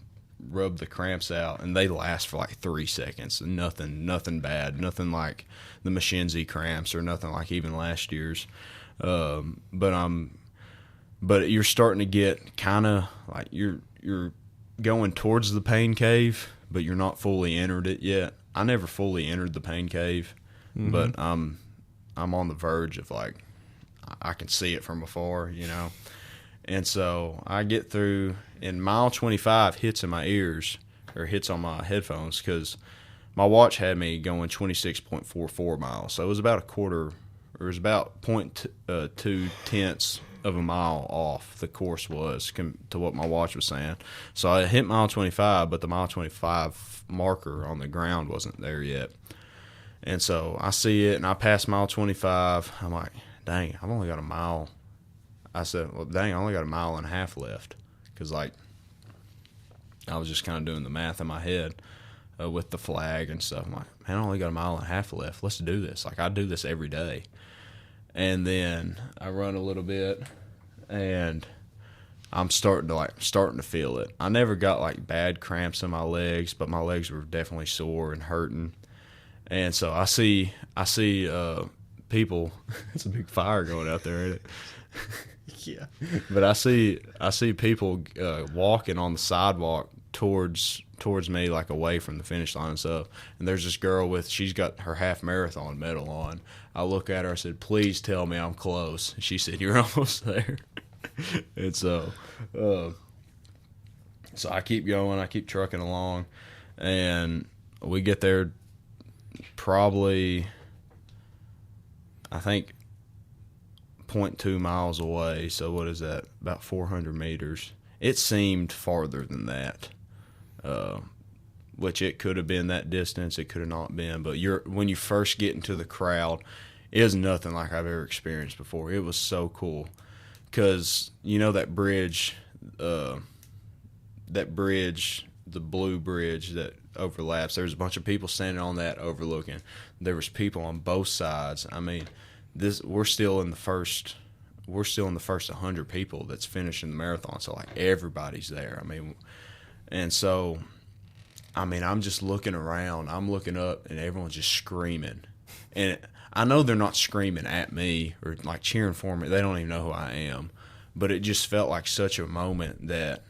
the cramps out, and they last for like 3 seconds. Nothing bad. Nothing like the Mackenzie cramps or nothing like even last year's. But you're starting to get kind of like you're going towards the pain cave, but you're not fully entered it yet. I never fully entered the pain cave, but I'm on the verge of, like, I can see it from afar, you know. And so I get through, and mile 25 hits in my ears, or hits on my headphones, because my watch had me going 26.44 miles. So it was about it was about 0.2 tenths of a mile off the course was to what my watch was saying. So I hit mile 25, but the mile 25 marker on the ground wasn't there yet. And so I see it, and I pass mile 25. I'm like, dang, I've only got a mile. I said, well, dang, I only got a mile and a half left. Because, like, I was just kind of doing the math in my head with the flag and stuff. I'm like, man, I only got a mile and a half left. Let's do this. Like, I do this every day. And then I run a little bit, and I'm starting to feel it. I never got, like, bad cramps in my legs, but my legs were definitely sore and hurting. And so I see people. It's a big fire going out there, ain't it? Yeah. But I see people walking on the sidewalk towards me, like away from the finish line and stuff. And there's this girl she's got her half marathon medal on. I look at her, I said, "Please tell me I'm close." And she said, "You're almost there." And so I keep going, I keep trucking along, and we get there probably, I think, 0.2 miles away. So what is that? About 400 meters. It seemed farther than that, which it could have been that distance. It could have not been. But when you first get into the crowd, it is nothing like I've ever experienced before. It was so cool because that bridge, the blue bridge that overlaps. There's a bunch of people standing on that overlooking. There was people on both sides. I mean, we're still in the first 100 people that's finishing the marathon. So like everybody's there. I mean, and so, I mean, I'm just looking around. I'm looking up, and everyone's just screaming. And I know they're not screaming at me or like cheering for me. They don't even know who I am. But it just felt like such a moment that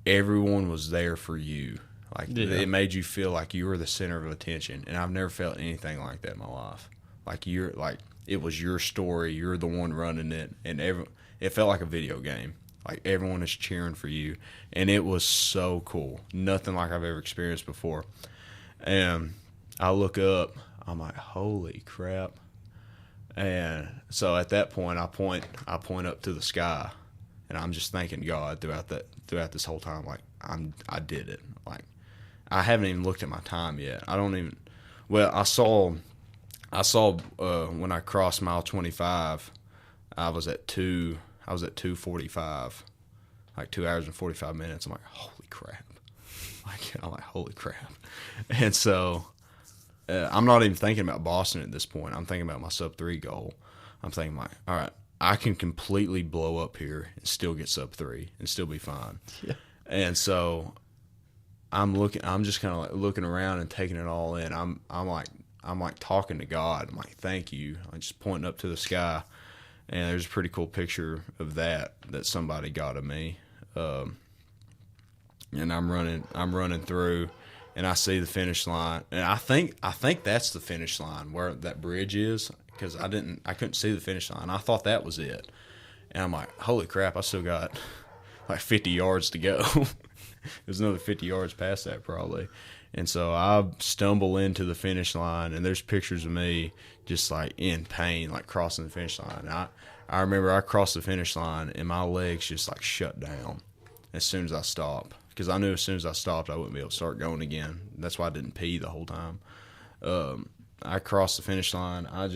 everyone was there for you. Like It made you feel like you were the center of attention. And I've never felt anything like that in my life. Like it was your story. You're the one running it, and it felt like a video game. Like everyone is cheering for you, and it was so cool. Nothing like I've ever experienced before. And I look up. I'm like, holy crap! And so at that point, I point up to the sky, and I'm just thanking God throughout this whole time. Like I did it. Like I haven't even looked at my time yet. I don't even. Well, I saw when I crossed mile 25, I was at 2:45, like 2 hours and 45 minutes. I'm like, holy crap! I'm like, holy crap! And so I'm not even thinking about Boston at this point. I'm thinking about my sub-3 goal. I'm thinking like, all right, I can completely blow up here and still get sub-3 and still be fine. Yeah. And so I'm just kind of like looking around and taking it all in. I'm like talking to God. I'm like, thank you. I'm just pointing up to the sky, and there's a pretty cool picture of that somebody got of me. And I'm running through, and I see the finish line, and I think that's the finish line where that bridge is, because I couldn't see the finish line. I thought that was it, and I'm like, holy crap! I still got like 50 yards to go. There's another 50 yards past that probably. And so I stumble into the finish line, and there's pictures of me just like in pain, like crossing the finish line. And I remember I crossed the finish line, and my legs just like shut down as soon as I stopped, because I knew as soon as I stopped, I wouldn't be able to start going again. That's why I didn't pee the whole time. I crossed the finish line. I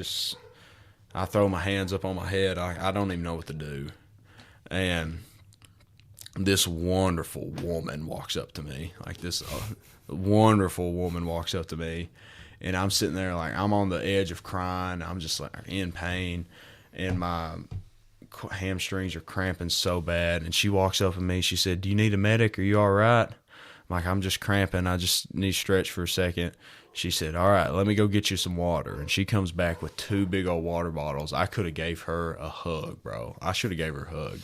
throw my hands up on my head. I don't even know what to do. And this wonderful woman walks up to me, like this wonderful woman walks up to me, and I'm sitting there like I'm on the edge of crying. I'm just like in pain, and my hamstrings are cramping so bad. And she walks up to me. She said, "Do you need a medic? Are you all right?" I'm like, "I'm just cramping. I just need to stretch for a second." She said, "All right, let me go get you some water." And she comes back with 2 big old water bottles. I could have gave her a hug, bro. I should have gave her a hug.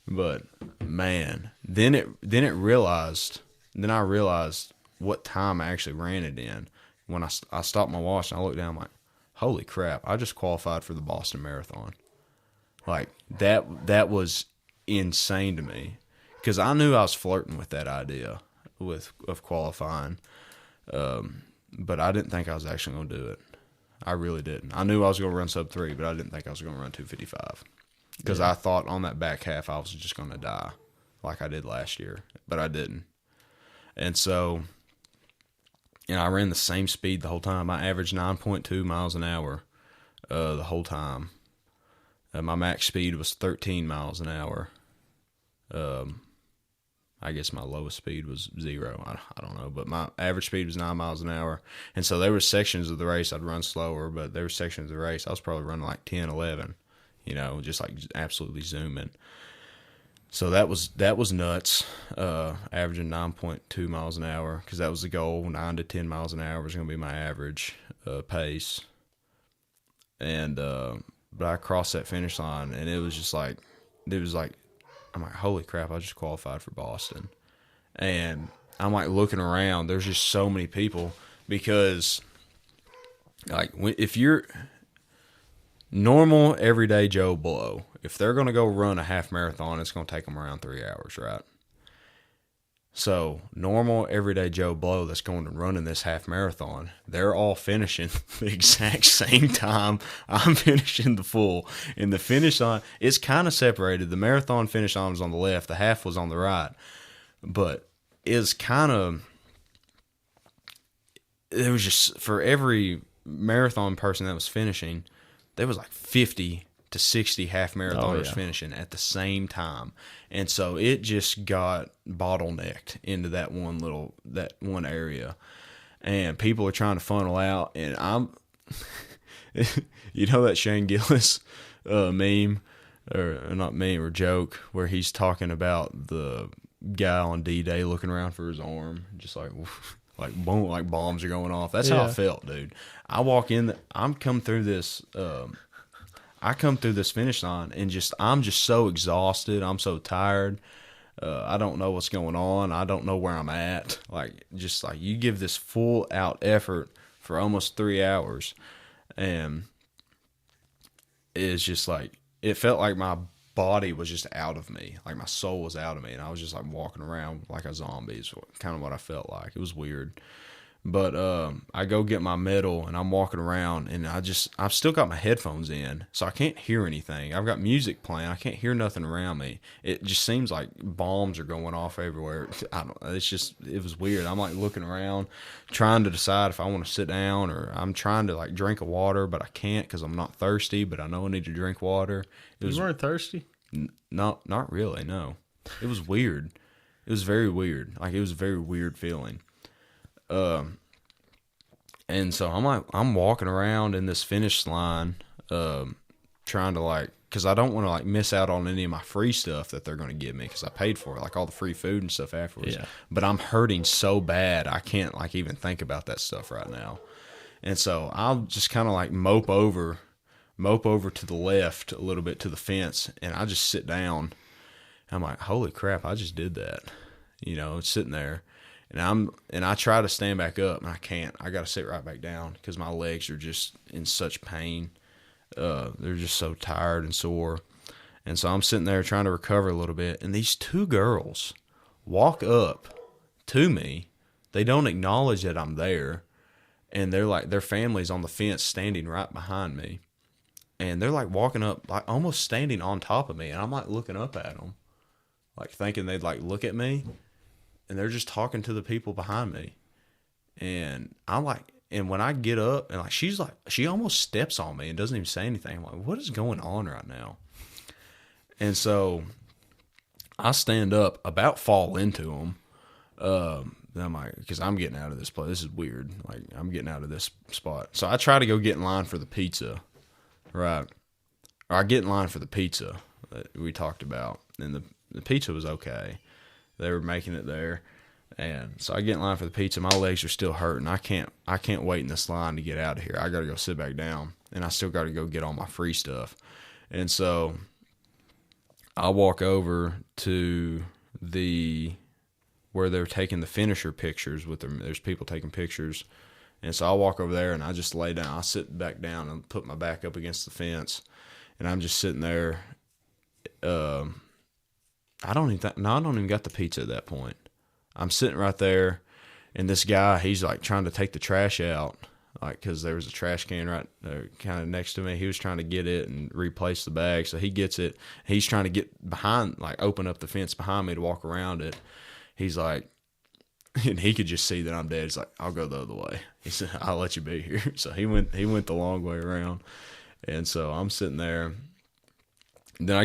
But man, then I realized what time I actually ran it in. When I stopped my watch and I looked down, I'm like, holy crap! I just qualified for the Boston Marathon. Like that was insane to me, because I knew I was flirting with that idea of qualifying, but I didn't think I was actually going to do it. I really didn't. I knew I was going to run sub-3, but I didn't think I was going to run 2:55. Because I thought on that back half I was just going to die like I did last year, but I didn't. And so, I ran the same speed the whole time. I averaged 9.2 miles an hour the whole time. My max speed was 13 miles an hour. I guess my lowest speed was 0. I don't know, but my average speed was 9 miles an hour. And so there were sections of the race I'd run slower, but there were sections of the race I was probably running like 10, 11. Just like absolutely zooming. So that was nuts. Averaging 9.2 miles an hour because that was the goal. 9 to 10 miles an hour was going to be my average pace. And but I crossed that finish line, and it was like, I'm like, holy crap! I just qualified for Boston, and I'm like looking around. There's just so many people because, like, if you're normal everyday Joe Blow, if they're going to go run a half marathon, it's going to take them around 3 hours, right? So normal everyday Joe Blow that's going to run in this half marathon, they're all finishing the exact same time I'm finishing the full. And the finish line, it's kind of separated. The marathon finish line was on the left, the half was on the right. But it's kind of, it was just, for every marathon person that was finishing, there was like 50 to 60 half marathoners finishing at the same time. And so it just got bottlenecked into that one area. And people are trying to funnel out. And I'm, you know that Shane Gillis meme, or not meme, or joke, where he's talking about the guy on D-Day looking around for his arm, just like boom, like bombs are going off. That's how I felt, dude. I walk in, I come through this finish line, and I'm just so exhausted. I'm so tired. I don't know what's going on. I don't know where I'm at. Like, just like you give this full out effort for almost 3 hours, and it's just like, it felt like my body was just out of me. Like my soul was out of me, and I was just like walking around like a zombie is kind of what I felt like. It was weird. But I go get my medal, and I'm walking around, and I've still got my headphones in, so I can't hear anything. I've got music playing. I can't hear nothing around me. It just seems like bombs are going off everywhere. It was weird. I'm like looking around, trying to decide if I want to sit down, or I'm trying to like drink a water, but I can't because I'm not thirsty, but I know I need to drink water. You weren't thirsty? Not really, no. It was weird. It was very weird. Like, it was a very weird feeling. And so I'm walking around in this finish line, trying to like, cause I don't want to like miss out on any of my free stuff that they're going to give me, cause I paid for it, like all the free food and stuff afterwards. Yeah. But I'm hurting so bad, I can't like even think about that stuff right now. And so I'll just kind of like mope over to the left a little bit to the fence, and I just sit down. I'm like, holy crap, I just did that. You know, it's sitting there. And I try to stand back up, and I can't. I got to sit right back down because my legs are just in such pain. They're just so tired and sore. And so I'm sitting there trying to recover a little bit, and these two girls walk up to me. They don't acknowledge that I'm there, and they're like, their family's on the fence standing right behind me. And they're like walking up, like almost standing on top of me, and I'm like looking up at them, like thinking they'd like look at me. And they're just talking to the people behind me. And I'm like, and when I get up, and like, she almost steps on me and doesn't even say anything. I'm like, what is going on right now? And so I stand up, about fall into them. Then I'm like, because I'm getting out of this place. This is weird. Like, I'm getting out of this spot. So I try to go get in line for the pizza, right? Or I get in line for the pizza that we talked about. And the pizza was okay. They were making it there, and so I get in line for the pizza. My legs are still hurting. I can't wait in this line to get out of here. I got to go sit back down, and I still got to go get all my free stuff. And so I walk over to where they're taking the finisher pictures with them. There's people taking pictures, and so I walk over there, and I just lay down. I sit back down and put my back up against the fence, and I'm just sitting there. I don't even got the pizza at that point. I'm sitting right there, and this guy, he's like trying to take the trash out, like, because there was a trash can right there kind of next to me. He was trying to get it and replace the bag, so he gets it. He's trying to get behind, like open up the fence behind me to walk around it. He's like, and he could just see that I'm dead. He's like, I'll go the other way. He said, I'll let you be here. So he went the long way around, and so I'm sitting there. Then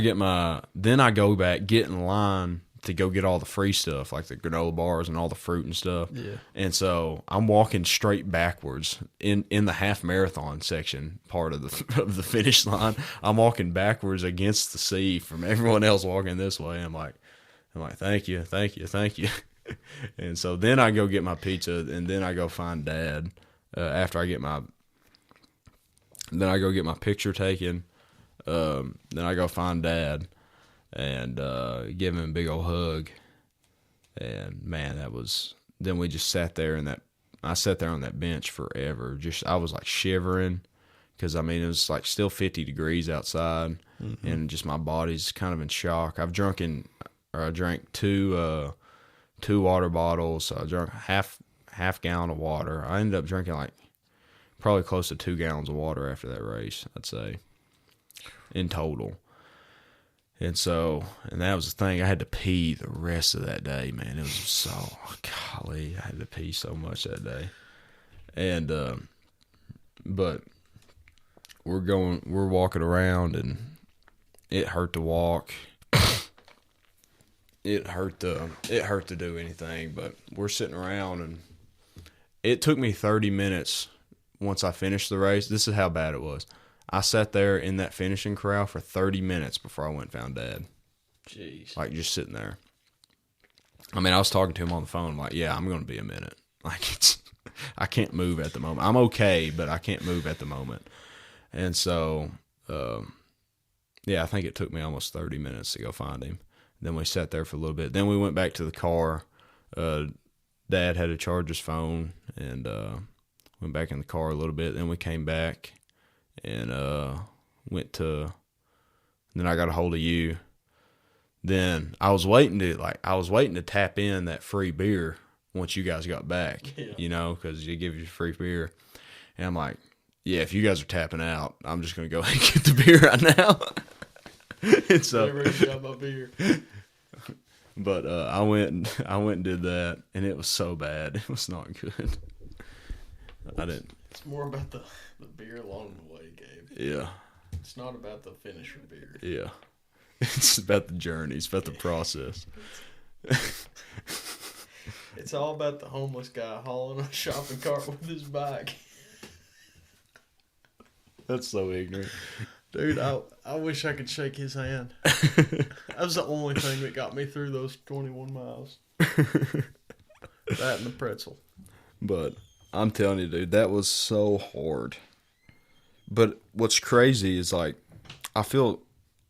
I go back, get in line to go get all the free stuff, like the granola bars and all the fruit and stuff. Yeah. And so I'm walking straight backwards in the half marathon section part of the finish line. I'm walking backwards against the sea from everyone else walking this way. I'm like, thank you. And so then I go get my pizza, and then I go find Dad. After I get my picture taken. Then I go find Dad and give him a big old hug. And man, then we just sat there I sat there on that bench forever. I was like shivering because I mean, it was like still 50 degrees outside, and just my body's kind of in shock. I drank two water bottles. I drank half gallon of water. I ended up drinking like probably close to 2 gallons of water after that race, I'd say, in total. And that was the thing. I had to pee the rest of that day, man. It was so, golly, I had to pee so much that day. And, but we're walking around, and it hurt to walk. It hurt to do anything, but we're sitting around, and it took me 30 minutes once I finished the race. This is how bad it was. I sat there in that finishing corral for 30 minutes before I went and found Dad. Jeez. Like, just sitting there. I mean, I was talking to him on the phone, like, yeah, I'm going to be a minute. Like, I can't move at the moment. I'm okay, but I can't move at the moment. And so, yeah, I think it took me almost 30 minutes to go find him. Then we sat there for a little bit. Then we went back to the car. Dad had to charge his phone, and went back in the car a little bit. Then we came back and then I got a hold of you. Then I was waiting to tap in that free beer once you guys got back, you know, because you give you free beer. And I'm like, yeah, if you guys are tapping out, I'm just going to go ahead and get the beer right now. And so, got my beer. But I went and did that, and it was so bad. It was not good. I didn't. It's more about the beer along the way, Gabe. Yeah. It's not about the finisher beer. Yeah. It's about the journey. It's about the process. It's all about the homeless guy hauling a shopping cart with his bike. That's so ignorant. Dude, I wish I could shake his hand. That was the only thing that got me through those 21 miles. That and the pretzel. But I'm telling you, dude, that was so hard. But what's crazy is, like, I feel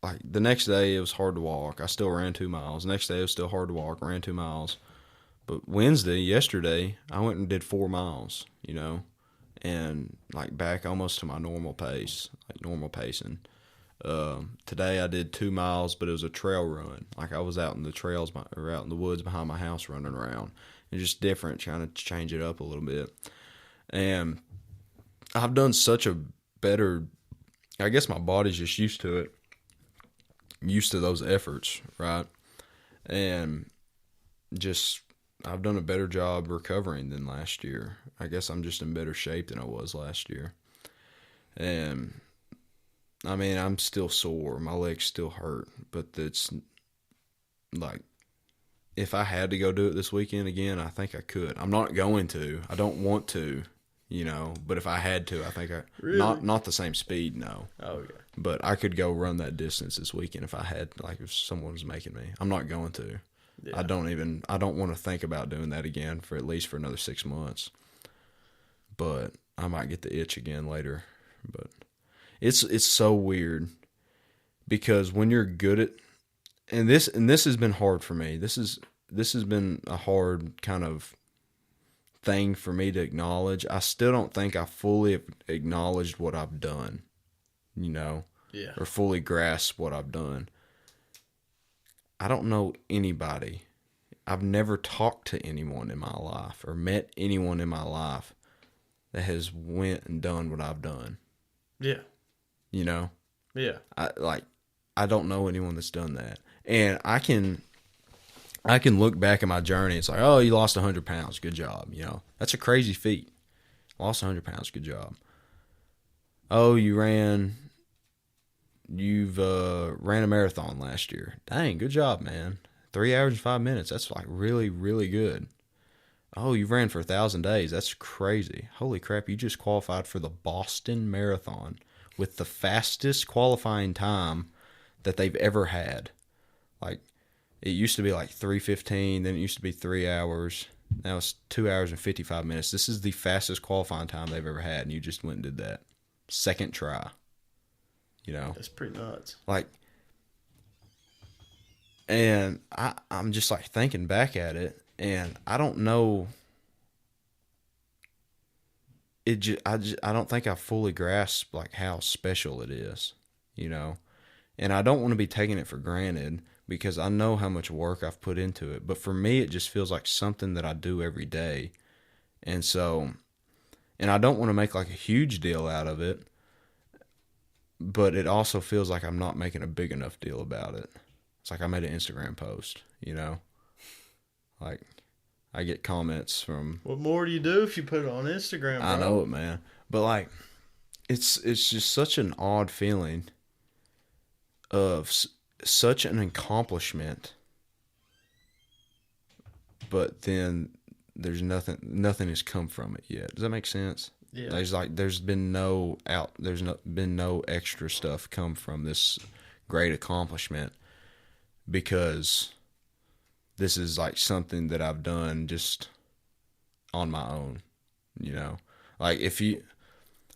like the next day it was hard to walk. I still ran 2 miles. Next day it was still hard to walk. Ran 2 miles. But yesterday, I went and did 4 miles, you know, and like back almost to my normal pace, like normal pacing. Today I did 2 miles, but it was a trail run. Like, I was out in the trails or out in the woods behind my house running around. It's just different, trying to change it up a little bit. And I've done such a better, I guess my body's just used to it, used to those efforts, right? And just, I've done a better job recovering than last year. I guess I'm just in better shape than I was last year. And I mean, I'm still sore. My legs still hurt, but it's like, if I had to go do it this weekend again, I think I could. I'm not going to. I don't want to, you know, but if I had to, I think Really? Not the same speed, no. Oh, yeah. But I could go run that distance this weekend if I had, like, if someone was making me. I'm not going to. Yeah. I don't want to think about doing that again for at least for another 6 months. But I might get the itch again later. But it's so weird because when you're good at, and this has been hard for me. This has been a hard kind of thing for me to acknowledge. I still don't think I fully acknowledged what I've done, you know, yeah, or fully grasped what I've done. I don't know anybody. I've never talked to anyone in my life or met anyone in my life that has went and done what I've done. Yeah. You know? Yeah. I don't know anyone that's done that. And I can look back at my journey. It's like, oh, you lost 100 pounds. Good job. You know, that's a crazy feat. Lost 100 pounds. Good job. Oh, you've ran a marathon last year. Dang, good job, man. 3 hours and 5 minutes. That's like really, really good. Oh, you ran for 1,000 days. That's crazy. Holy crap, you just qualified for the Boston Marathon with the fastest qualifying time that they've ever had. Like, it used to be like 3:15, then it used to be 3 hours. Now it's 2 hours and 55 minutes. This is the fastest qualifying time they've ever had, and you just went and did that. Second try. You know? That's pretty nuts. Like, and I'm just like thinking back at it, and I don't know. I don't think I fully grasp like how special it is, you know? And I don't want to be taking it for granted because I know how much work I've put into it. But for me, it just feels like something that I do every day. And so, and I don't want to make like a huge deal out of it, but it also feels like I'm not making a big enough deal about it. It's like I made an Instagram post, you know? Like, I get comments from... What more do you do if you put it on Instagram, bro? I know it, man. But, like, it's just such an odd feeling of such an accomplishment, but then there's nothing has come from it yet. Does that make sense? Yeah. There's been no extra stuff come from this great accomplishment because this is like something that I've done just on my own, you know. Like if you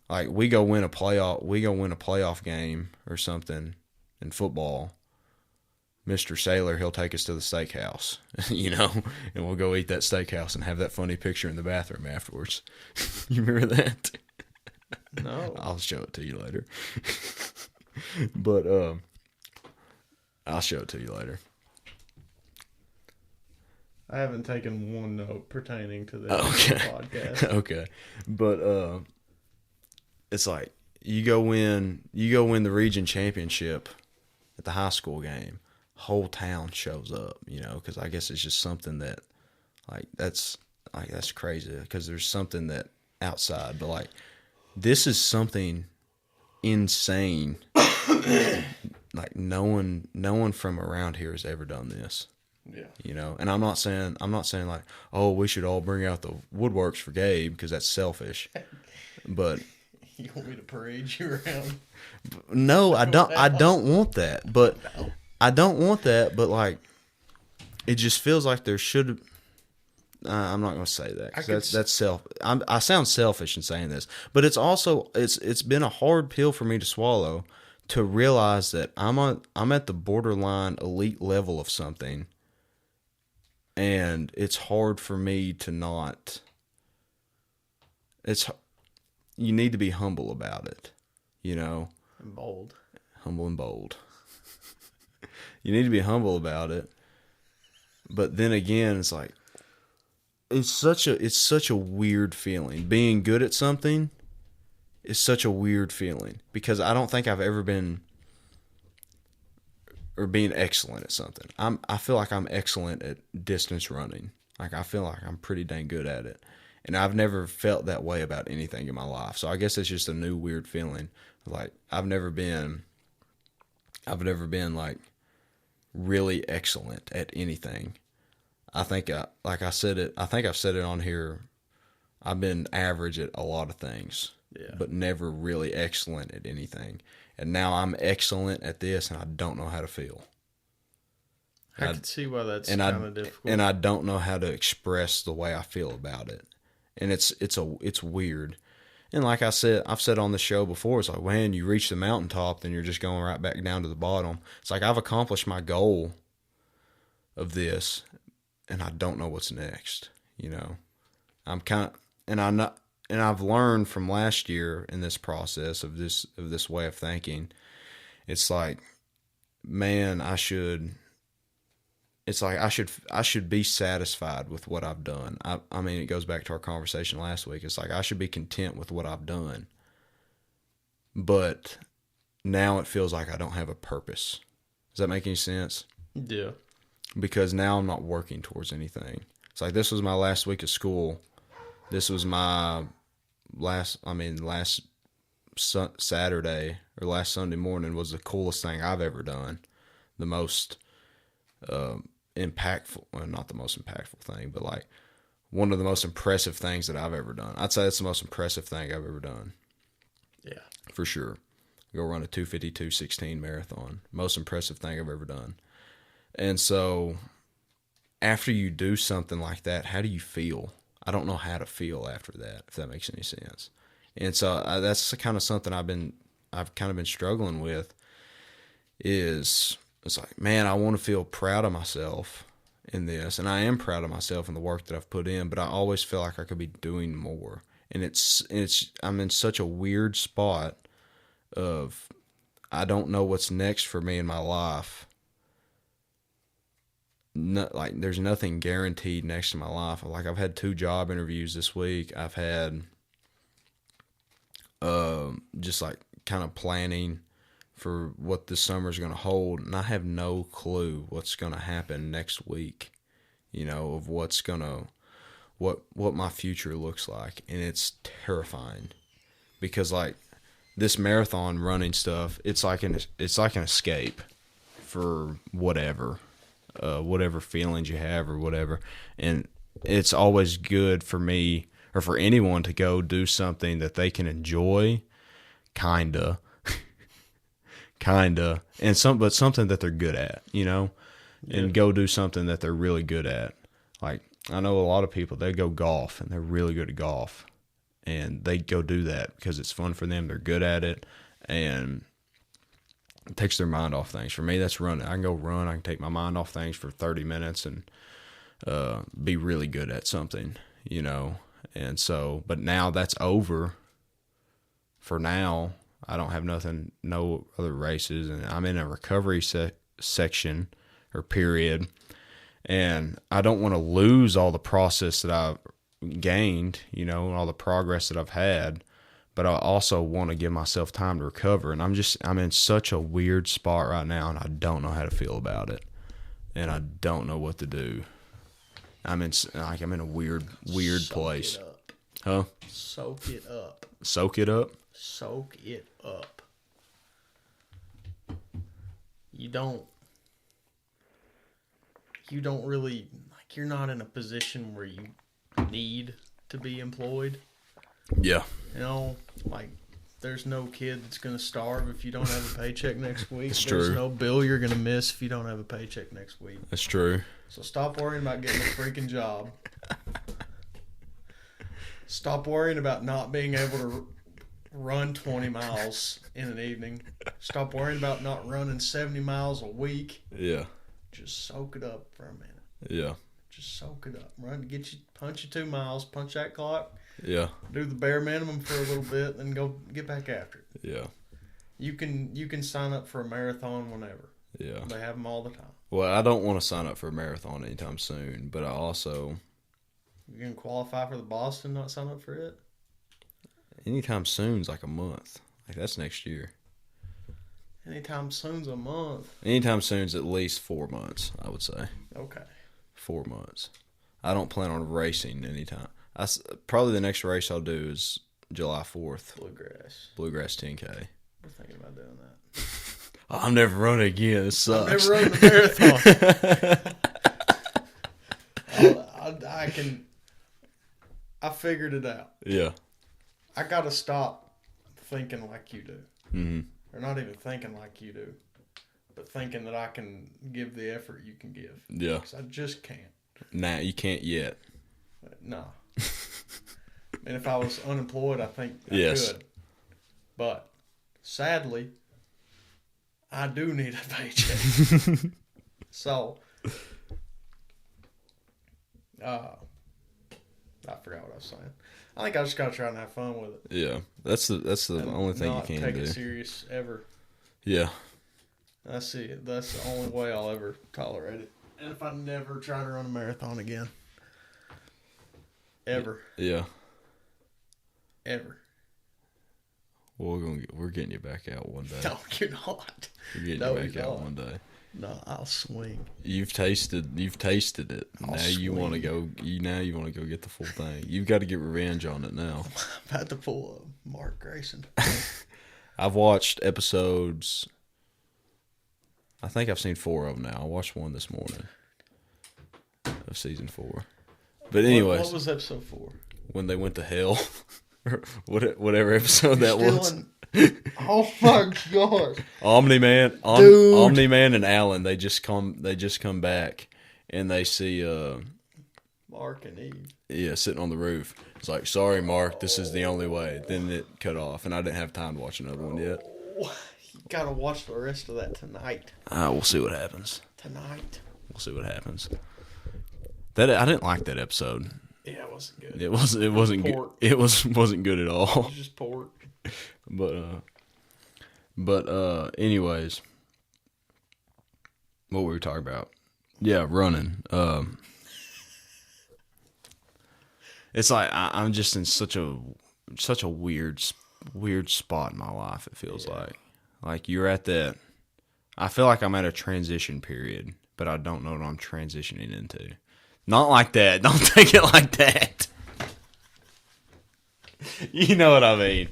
like we go win a playoff game or something in football, Mr. Sailor, he'll take us to the steakhouse, you know, and we'll go eat that steakhouse and have that funny picture in the bathroom afterwards. You remember that? No. I'll show it to you later. But I'll show it to you later. I haven't taken one note pertaining to this podcast. Okay. But it's like you go win the region championship at the high school game. Whole town shows up, you know, because I guess it's just something that that's crazy because there's something that outside, but like this is something insane. Like no one from around here has ever done this. Yeah. You know, and I'm not saying like, oh, we should all bring out the woodworks for Gabe because that's selfish. But you want me to parade you around? No, I don't want that. But no. I don't want that. But like, it just feels like there should. I'm not going to say that. 'Cause that's self. I sound selfish in saying this, but it's also it's been a hard pill for me to swallow to realize that I'm at the borderline elite level of something. And it's hard for me to not. You need to be humble about it, you know. And bold. Humble and bold. You need to be humble about it, but then again, it's like it's such a weird feeling. Being good at something is such a weird feeling because I don't think I've ever been. Or being excellent at something. I feel like I'm excellent at distance running. Like I feel like I'm pretty dang good at it. And I've never felt that way about anything in my life. So I guess it's just a new weird feeling. Like I've never been like really excellent at anything. I think I've said it on here. I've been average at a lot of things. Yeah. But never really excellent at anything. And now I'm excellent at this, and I don't know how to feel. I can see why that's kind of difficult. And I don't know how to express the way I feel about it. And it's weird. And like I've said on the show before, it's like, when you reach the mountaintop, then you're just going right back down to the bottom. It's like I've accomplished my goal of this, and I don't know what's next. You know, and I've learned from last year in this process of this way of thinking. It's like, man, I should be satisfied with what I've done. I mean, it goes back to our conversation last week. It's like I should be content with what I've done. But now it feels like I don't have a purpose. Does that make any sense? Yeah. Because now I'm not working towards anything. It's like this was my last week of school. This was my last Saturday or last Sunday morning was the coolest thing I've ever done. The most impactful, well, not the most impactful thing, but like one of the most impressive things that I've ever done. I'd say it's the most impressive thing I've ever done. Yeah. For sure. Go run a 2:52:16 marathon. Most impressive thing I've ever done. And so after you do something like that, how do you feel? I don't know how to feel after that, if that makes any sense. And so that's kind of something I've kind of been struggling with. Is it's like, man, I want to feel proud of myself in this, and I am proud of myself and the work that I've put in, but I always feel like I could be doing more. And I'm in such a weird spot of I don't know what's next for me in my life. Like there's nothing guaranteed next to my life. Like I've had 2 job interviews this week. I've had just like kind of planning for what this summer is going to hold, and I have no clue what's going to happen next week, of what my future looks like. And it's terrifying because like this marathon running stuff, it's like an escape for whatever feelings you have or whatever. And it's always good for me or for anyone to go do something that they can enjoy, kinda, and something that they're good at, and go do something that they're really good at. Like I know a lot of people, they go golf and they're really good at golf, and they go do that because it's fun for them. They're good at it, and it takes their mind off things. For me, that's running. I can go run. I can take my mind off things for 30 minutes and be really good at something, And so, but now that's over. For now, I don't have no other races, and I'm in a recovery section or period, and I don't want to lose all the process that I've gained, and all the progress that I've had, but I also want to give myself time to recover, and I'm in such a weird spot right now, and I don't know how to feel about it, and I don't know what to do. I'm in a weird place. Huh? Soak it up. Soak it up? Soak it up. You don't really, like, you're not in a position where you need to be employed. Yeah. Like, there's no kid that's going to starve if you don't have a paycheck next week. That's There's true. no bill you're going to miss if you don't have a paycheck next week. That's true. So stop worrying about getting a freaking job. Stop worrying about not being able to run 20 miles in an evening. Stop worrying about not running 70 miles a week. Yeah. Just soak it up for a minute. Yeah. Just soak it up. Punch your 2 miles, punch that clock. Yeah. Do the bare minimum for a little bit, then go get back after it. Yeah. You can sign up for a marathon whenever. Yeah. They have them all the time. Well, I don't want to sign up for a marathon anytime soon, but I also... You can qualify for the Boston, not sign up for it? Anytime soon's like a month. Like, that's next year. Anytime soon's a month. Anytime soon's at least 4 months, I would say. Okay. 4 months. I don't plan on racing anytime. Probably the next race I'll do is July 4th. Bluegrass 10K. We're thinking about doing that. I'm never running again. It sucks. I've never run the marathon. I figured it out. Yeah. I got to stop thinking like you do. Mm-hmm. Or not even thinking like you do, but thinking that I can give the effort you can give. Yeah. Because I just can't. Nah, you can't yet. No. And if I was unemployed, I think I could. But sadly, I do need a paycheck. So, I forgot what I was saying. I think I just gotta try and have fun with it. Yeah, that's the only thing you can do. Not take it serious ever. Yeah. That's it. That's the only way I'll ever tolerate it. And if I never try to run a marathon again. Ever. Yeah. Ever. Well, we're getting you back out one day. No, you're not. We're getting you back out one day. No, I'll swing. You've tasted it. Now you want to go. Now you want to go get the full thing. You've got to get revenge on it now. I'm about to pull a Mark Grayson. I've watched episodes. I think I've seen 4 of them now. I watched one this morning. of season 4. But anyways, what was episode 4? When they went to hell, or whatever episode that was. Oh my gosh! Omni-Man and Allen, they just come back, and they see Mark and Eve. Yeah, sitting on the roof. It's like, sorry, Mark, this is the only way. Then it cut off, and I didn't have time to watch another one yet. You gotta watch the rest of that tonight. We'll see what happens. Tonight. We'll see what happens. I didn't like that episode. Yeah, it wasn't good. It wasn't good. It wasn't good at all. It was just pork. But anyways, what were we talking about? Yeah, running. It's like I'm just in such a weird spot in my life. It feels like you're at that. I feel like I'm at a transition period, but I don't know what I'm transitioning into. Not like that. Don't take it like that. You know what I mean.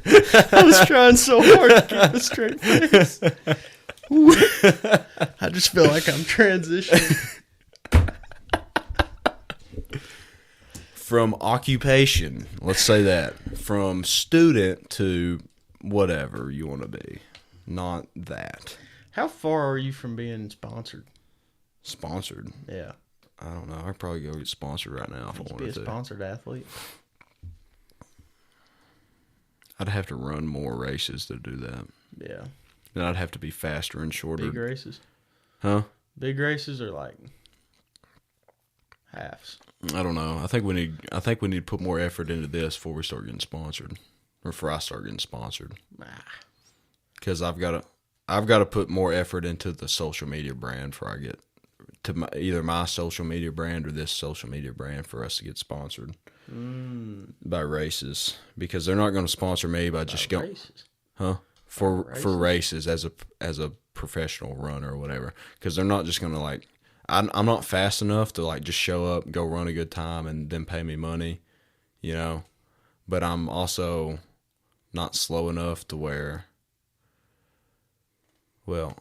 I was trying so hard to keep a straight face. I just feel like I'm transitioning. From occupation, let's say that. From student to whatever you want to be. Not that. How far are you from being sponsored? Sponsored? Yeah. I don't know. I'd probably go get sponsored right now if I wanted to. Be a sponsored athlete? I'd have to run more races to do that. Yeah. Then I'd have to be faster and shorter. Big races? Huh? Big races are like halves. I don't know. I think we need to put more effort into this before we start getting sponsored, or before I start getting sponsored. Because I've got to put more effort into the social media brand before I get to either my social media brand or this social media brand for us to get sponsored by races, because they're not going to sponsor me by just going, for races as a professional runner or whatever, because they're not just going to like. I'm not fast enough to like just show up, go run a good time, and then pay me money, you know. But I'm also not slow enough to where. Well,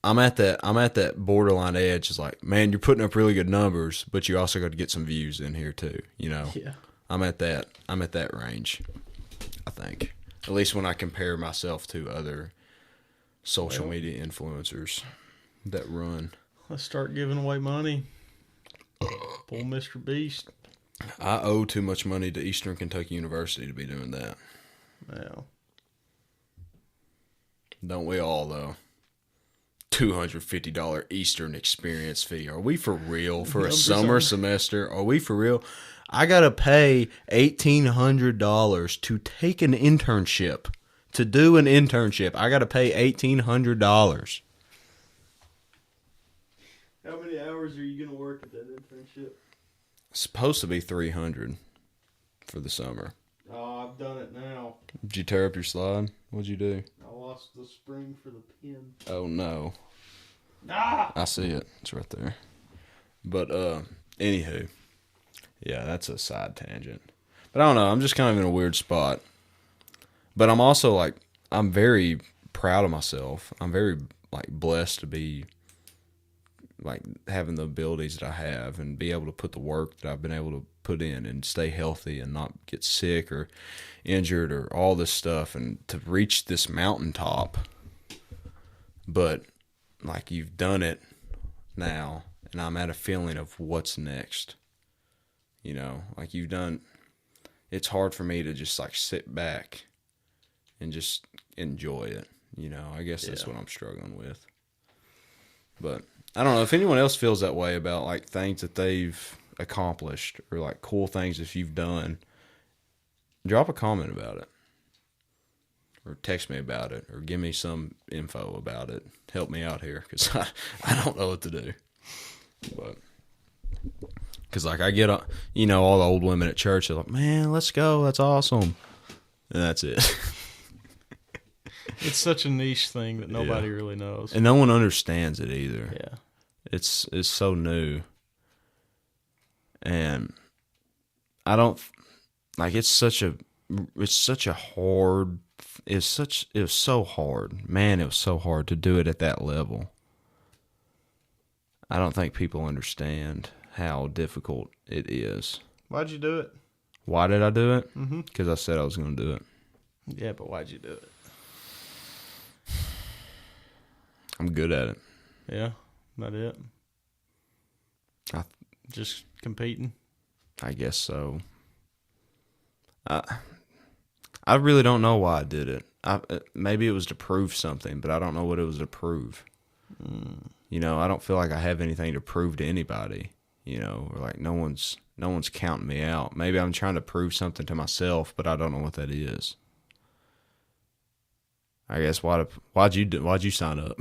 I'm at that borderline edge. It's like, man, you're putting up really good numbers, but you also got to get some views in here too, you know. Yeah. I'm at that range, I think. At least when I compare myself to other social media influencers that run. Let's start giving away money. Pull Mr. Beast. I owe too much money to Eastern Kentucky University to be doing that. Well. Don't we all, though? $250 Eastern experience fee. Are we for real? For a summer semester? Are we for real? I got to pay $1,800 to take an internship. To do an internship, I got to pay $1,800. How many hours are you going to work at that internship? It's supposed to be 300 for the summer. Oh, I've done it now. Did you tear up your slide? What'd you do? I lost the spring for the pin. Oh, no. Ah! I see it. It's right there. But, anywho. Yeah, that's a side tangent. But I don't know. I'm just kind of in a weird spot. But I'm also, like, I'm very proud of myself. I'm very, like, blessed to be, like, having the abilities that I have and be able to put the work that I've been able to put in and stay healthy and not get sick or injured or all this stuff, and to reach this mountaintop. But, like, you've done it now, and I'm at a feeling of what's next. You know, like, you've done, it's hard for me to just, like, sit back and just enjoy it. You know, I guess that's what I'm struggling with. But I don't know if anyone else feels that way about, like, things that they've accomplished or, like, cool things that you've done. Drop a comment about it, or text me about it, or give me some info about it. Help me out here, because I don't know what to do. But because, like, I get, you know, all the old women at church are like, man, let's go, that's awesome, and that's it. It's such a niche thing that nobody really knows, and no one understands it either. Yeah, it's so new, and I don't like. It was so hard, man. It was so hard to do it at that level. I don't think people understand how difficult it is. Why'd you do it? Why did I do it? Mm-hmm. Because I said I was going to do it. Yeah, but why'd you do it? I'm good at it. Yeah, that it. Just competing. I guess so. I really don't know why I did it. Maybe it was to prove something, but I don't know what it was to prove. You know, I don't feel like I have anything to prove to anybody. You know, or like no one's counting me out. Maybe I'm trying to prove something to myself, but I don't know what that is. I guess why'd you sign up?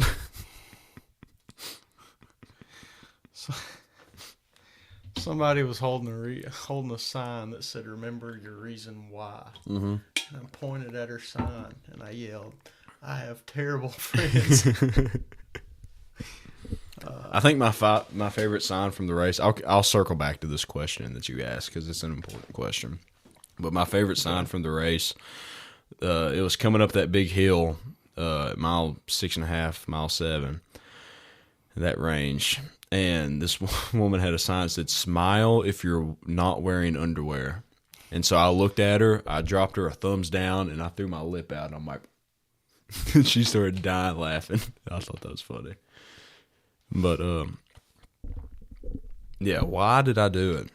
Somebody was holding a sign that said, "Remember your reason why." Mm-hmm. And I pointed at her sign and I yelled, "I have terrible friends." I think my favorite sign from the race. I'll circle back to this question that you asked because it's an important question. But my favorite sign from the race, it was coming up that big hill, mile 6.5, mile 7, that range. And this woman had a sign that said, "Smile if you're not wearing underwear." And so I looked at her, I dropped her a thumbs down, and I threw my lip out. And I'm like, she started dying laughing. I thought that was funny. But, yeah, why did I do it?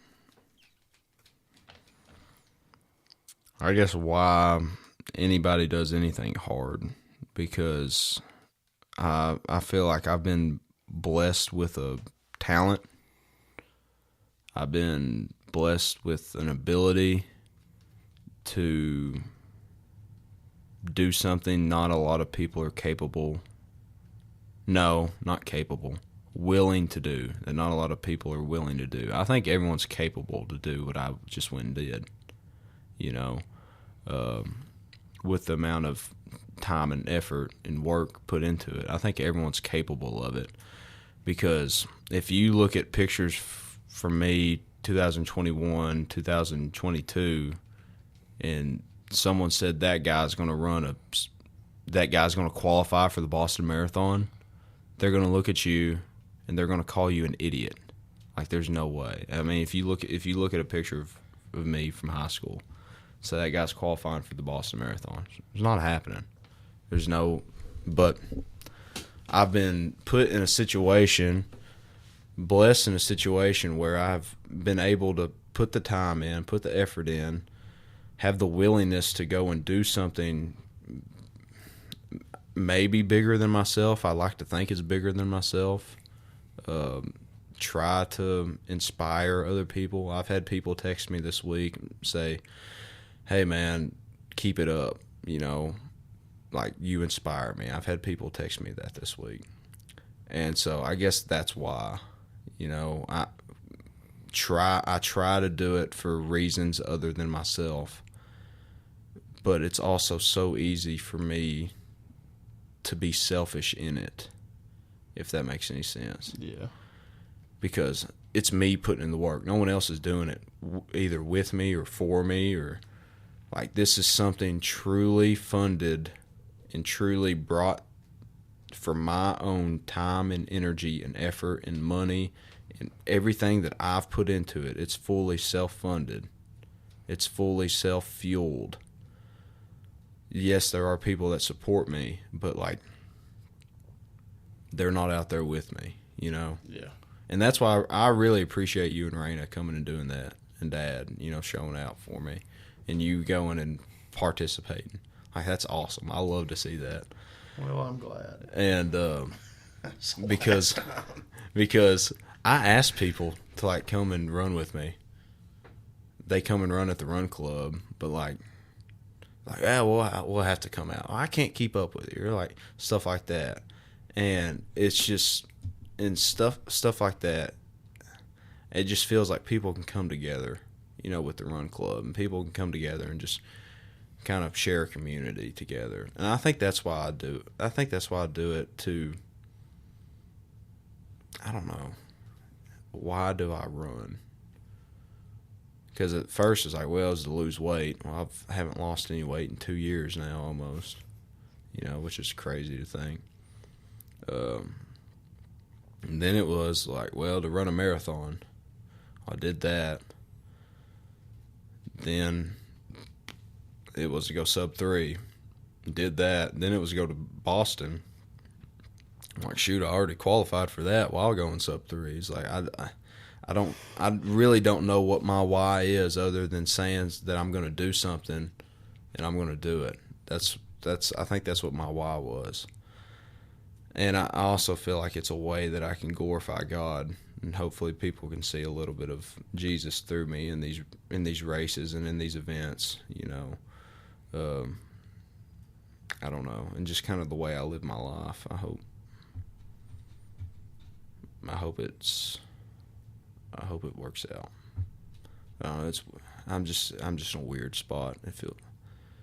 I guess why anybody does anything hard, because I feel like I've been blessed with a talent. I've been blessed with an ability to do something not a lot of people are capable. No, not capable. Willing to do. That not a lot of people are willing to do. I think everyone's capable to do what I just went and did. You know, with the amount of time and effort and work put into it, I think everyone's capable of it. Because if you look at pictures from me, 2021, 2022, and someone said that guy's going to qualify for the Boston Marathon, they're going to look at you and they're going to call you an idiot. Like, there's no way. I mean, if you look at a picture of me from high school, say that guy's qualifying for the Boston Marathon, it's not happening. There's no, but I've been put in a situation, blessed in a situation where I've been able to put the time in, put the effort in, have the willingness to go and do something maybe bigger than myself. I like to think it's bigger than myself. Try to inspire other people. I've had people text me this week and say, "Hey man, keep it up. You know, like, you inspire me." I've had people text me that this week. And so I guess that's why, you know, I try to do it for reasons other than myself. But it's also so easy for me to be selfish in it, if that makes any sense. Yeah. Because it's me putting in the work. No one else is doing it either with me or for me, or like, this is something truly funded and truly brought from my own time and energy and effort and money and everything that I've put into it. It's fully self-funded. It's fully self-fueled. Yes, there are people that support me, but, like, they're not out there with me, you know? Yeah. And that's why I really appreciate you and Raina coming and doing that, and Dad, you know, showing out for me, and you going and participating. Like, that's awesome. I love to see that. Well, I'm glad. And because I ask people to, like, come and run with me. They come and run at the run club, but like, yeah, we'll have to come out. I can't keep up with you, or like stuff like that. And it's just, and stuff like that. It just feels like people can come together, you know, with the run club, and people can come together and just kind of share a community together. And I think that's why I do it. I think that's why I do it to, I don't know, why do I run? Because at first it's like, well, it's to lose weight. Well, I haven't lost any weight in 2 years now almost, you know, which is crazy to think. And then it was like, well, to run a marathon. I did that. Then it was to go sub 3. Did that. Then it was to go to Boston. I'm like, shoot, I already qualified for that while going sub 3. He's like, I really don't know what my why is other than saying that I'm going to do something and I'm going to do it. I think that's what my why was. And I also feel like it's a way that I can glorify God, and hopefully people can see a little bit of Jesus through me in these races and in these events, you know. I don't know, and just kind of the way I live my life. I hope it works out. I'm just in a weird spot.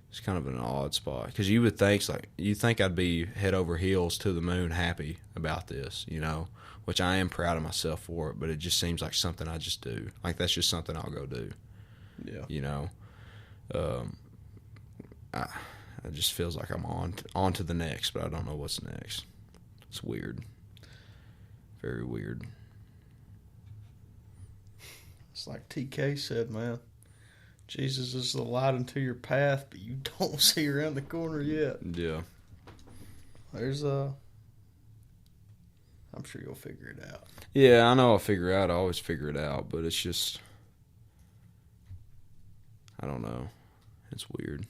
It's kind of an odd spot, because you would think I'd be head over heels to the moon happy about this, you know, which I am proud of myself for it, but it just seems like something I just do. Like, that's just something I'll go do. Yeah. You know, it just feels like I'm on to the next, but I don't know what's next. It's weird. Very weird. It's like TK said, man. Jesus is the light into your path, but you don't see around the corner yet. Yeah. I'm sure you'll figure it out. Yeah, I know I'll figure it out. I always figure it out, but it's just, I don't know. It's weird.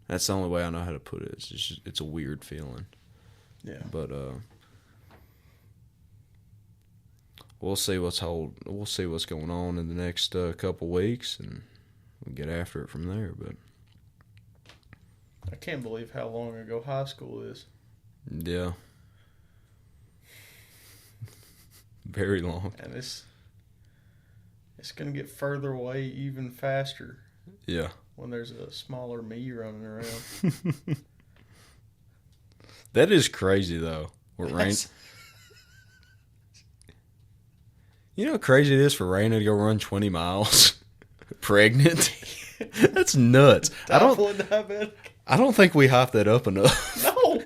That's the only way I know how to put it. It's a weird feeling. Yeah. But we'll see what's going on in the next couple weeks, and we'll get after it from there. But I can't believe how long ago high school is. Yeah. Very long. And it's going to get further away even faster. Yeah. When there's a smaller me running around. That is crazy, though. You know how crazy it is for Raina to go run 20 miles pregnant? That's nuts. I don't think we hype that up enough. No.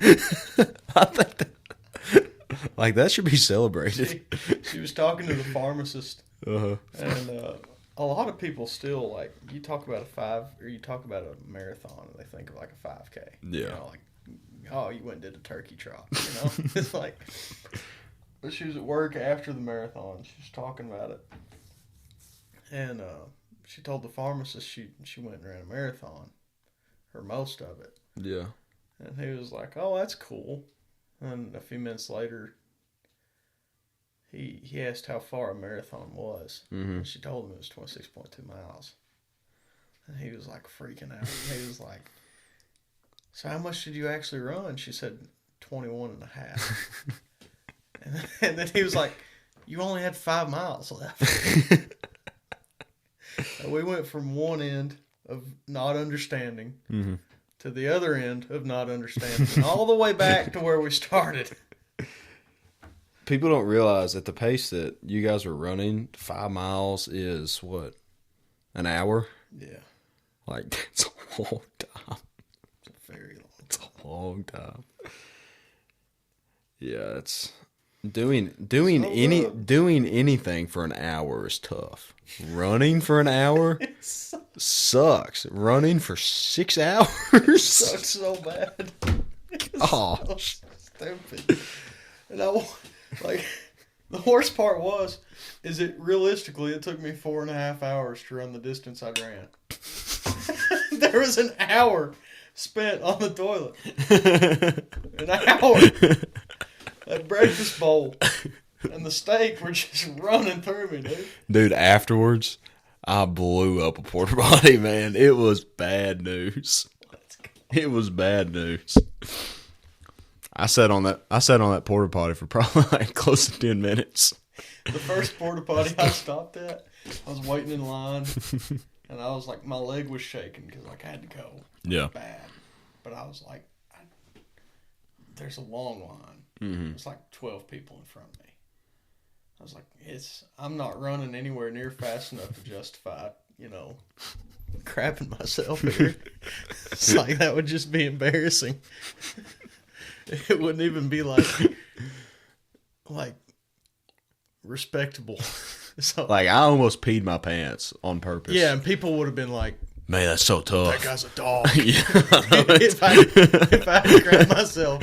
I think that should be celebrated. She was talking to the pharmacist. Uh-huh. And a lot of people still, like, you talk about a marathon, and they think of like a 5K. Yeah. You know, like, oh, you went and did a turkey trot. You know, it's like. But she was at work after the marathon. She was talking about it, and she told the pharmacist she went and ran a marathon, or most of it. Yeah. And he was like, "Oh, that's cool." And a few minutes later, he asked how far a marathon was. Mm-hmm. And she told him it was 26.2 miles. And he was like freaking out. He was like, "So how much did you actually run?" She said, 21 and a half. And then he was like, "You only had 5 miles left." And we went from one end of not understanding mm-hmm. to the other end of not understanding, and all the way back to where we started. People don't realize at the pace that you guys were running, 5 miles is what? An hour? Yeah. Like, that's a long time. It's a very long time. It's a long time. Yeah, it's doing anything for an hour is tough. Running for an hour sucks. Running for 6 hours sucks so bad. Oh, so stupid. And the worst part is it realistically it took me 4.5 hours to run the distance I ran. There was an hour spent on the toilet. An hour. That breakfast bowl and the steak were just running through me, dude. Dude, afterwards, I blew up a porta potty, man. It was bad news. It was bad news. I sat on that porta potty for probably like close to 10 minutes. The first porta potty I stopped at, I was waiting in line, and I was like, my leg was shaking because like I had to go. Yeah. Bad, but I was like, there's a long line. Mm-hmm. There's like 12 people in front of me. I was like, I'm not running anywhere near fast enough to justify, crapping myself here. It's like that would just be embarrassing. It wouldn't even be like respectable. So, Like, I almost peed my pants on purpose. yeah, and people would have been like, man, that's so tough. that guy's a dog. Yeah, if I had to grab myself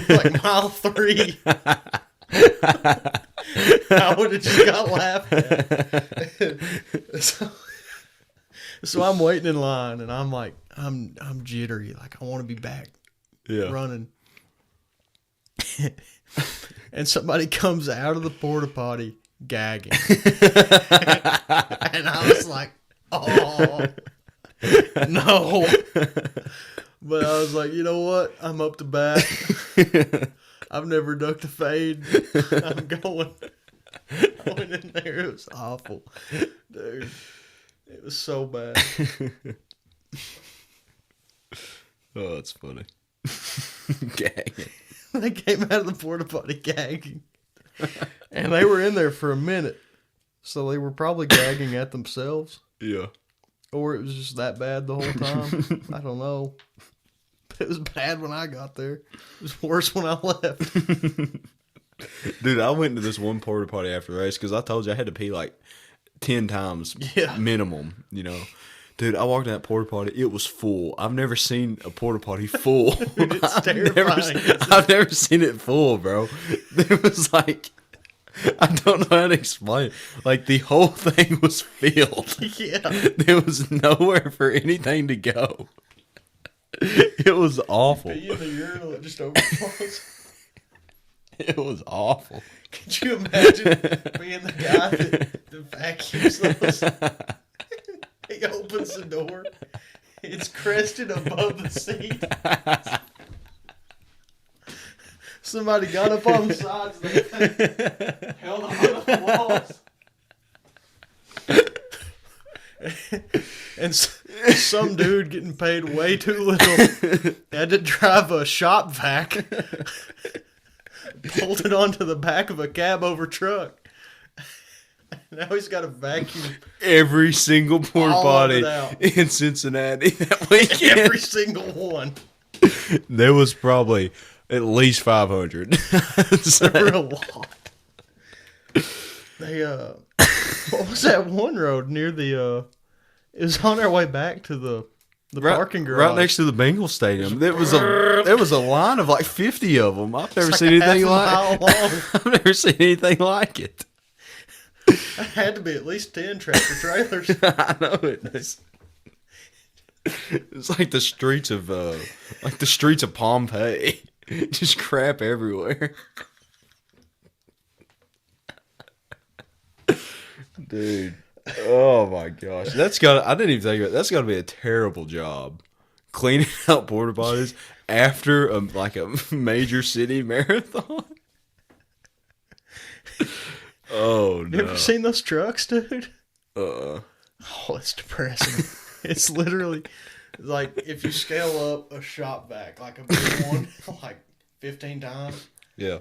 like mile 3, I would have just got laughed at. So I'm waiting in line, and I'm like, I'm jittery. Like, I want to be back running. And somebody comes out of the porta potty gagging. And I was like, oh, no. But I was like, you know what? I'm up to bat. I've never ducked a fade. I'm going. I went in there. It was awful. Dude, it was so bad. Oh, that's funny. Gagging. They came out of the porta potty gagging. And they were in there for a minute. So they were probably gagging at themselves. Yeah. Or it was just that bad the whole time. I don't know. It was bad when I got there. It was worse when I left. Dude, I went to this one porta potty after the race because I told you I had to pee like 10 times minimum, you know. Dude, I walked in that porta potty. It was full. I've never seen a porta potty full. Dude, it's terrifying. I've never seen it full, bro. It was like, I don't know how to explain it. Like, the whole thing was filled. Yeah. There was nowhere for anything to go. It was awful. Pee in the urinal, it just overflows. It was awful. Could you imagine being the guy that vacuums those? He opens the door. It's crested above the seat. Somebody got up on the sides of the thing, held on to the walls. And some dude getting paid way too little had to drive a shop vac bolted onto the back of a cab over truck. Now he's got a vacuum every single porta potty in Cincinnati that weekend. Every single one. There was probably at least 500. There were a lot. They what was that one road near the it was on our way back to the parking garage. Right next to the Bengal Stadium. There was a line of like 50 of them. I've never seen anything like it. I've never seen anything like it. It had to be at least 10 tractor trailers. I know it is. It's like the streets of Pompeii. Just crap everywhere. Dude. Oh my gosh. I didn't even think about it. That's gotta be a terrible job. Cleaning out porta potties after a major city marathon. Oh no. You ever seen those trucks, dude? Oh, it's depressing. It's literally like if you scale up a shop vac, like a big one, like 15 times. Yeah.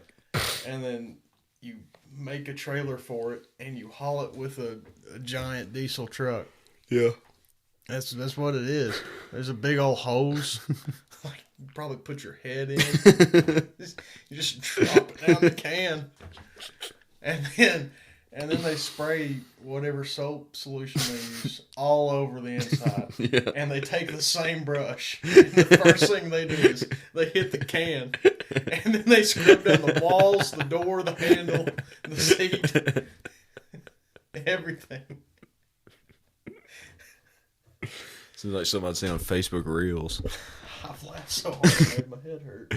And then you make a trailer for it and you haul it with a giant diesel truck. Yeah. That's what it is. There's a big old hose. Like you probably put your head in. You just drop it down the can. And then they spray whatever soap solution they use all over the inside. Yeah. And they take the same brush. And the first thing they do is they hit the can. And then they scrub down the walls, the door, the handle, the seat. Everything. Seems like something I'd seen on Facebook Reels. I've laughed so hard it made my head hurt.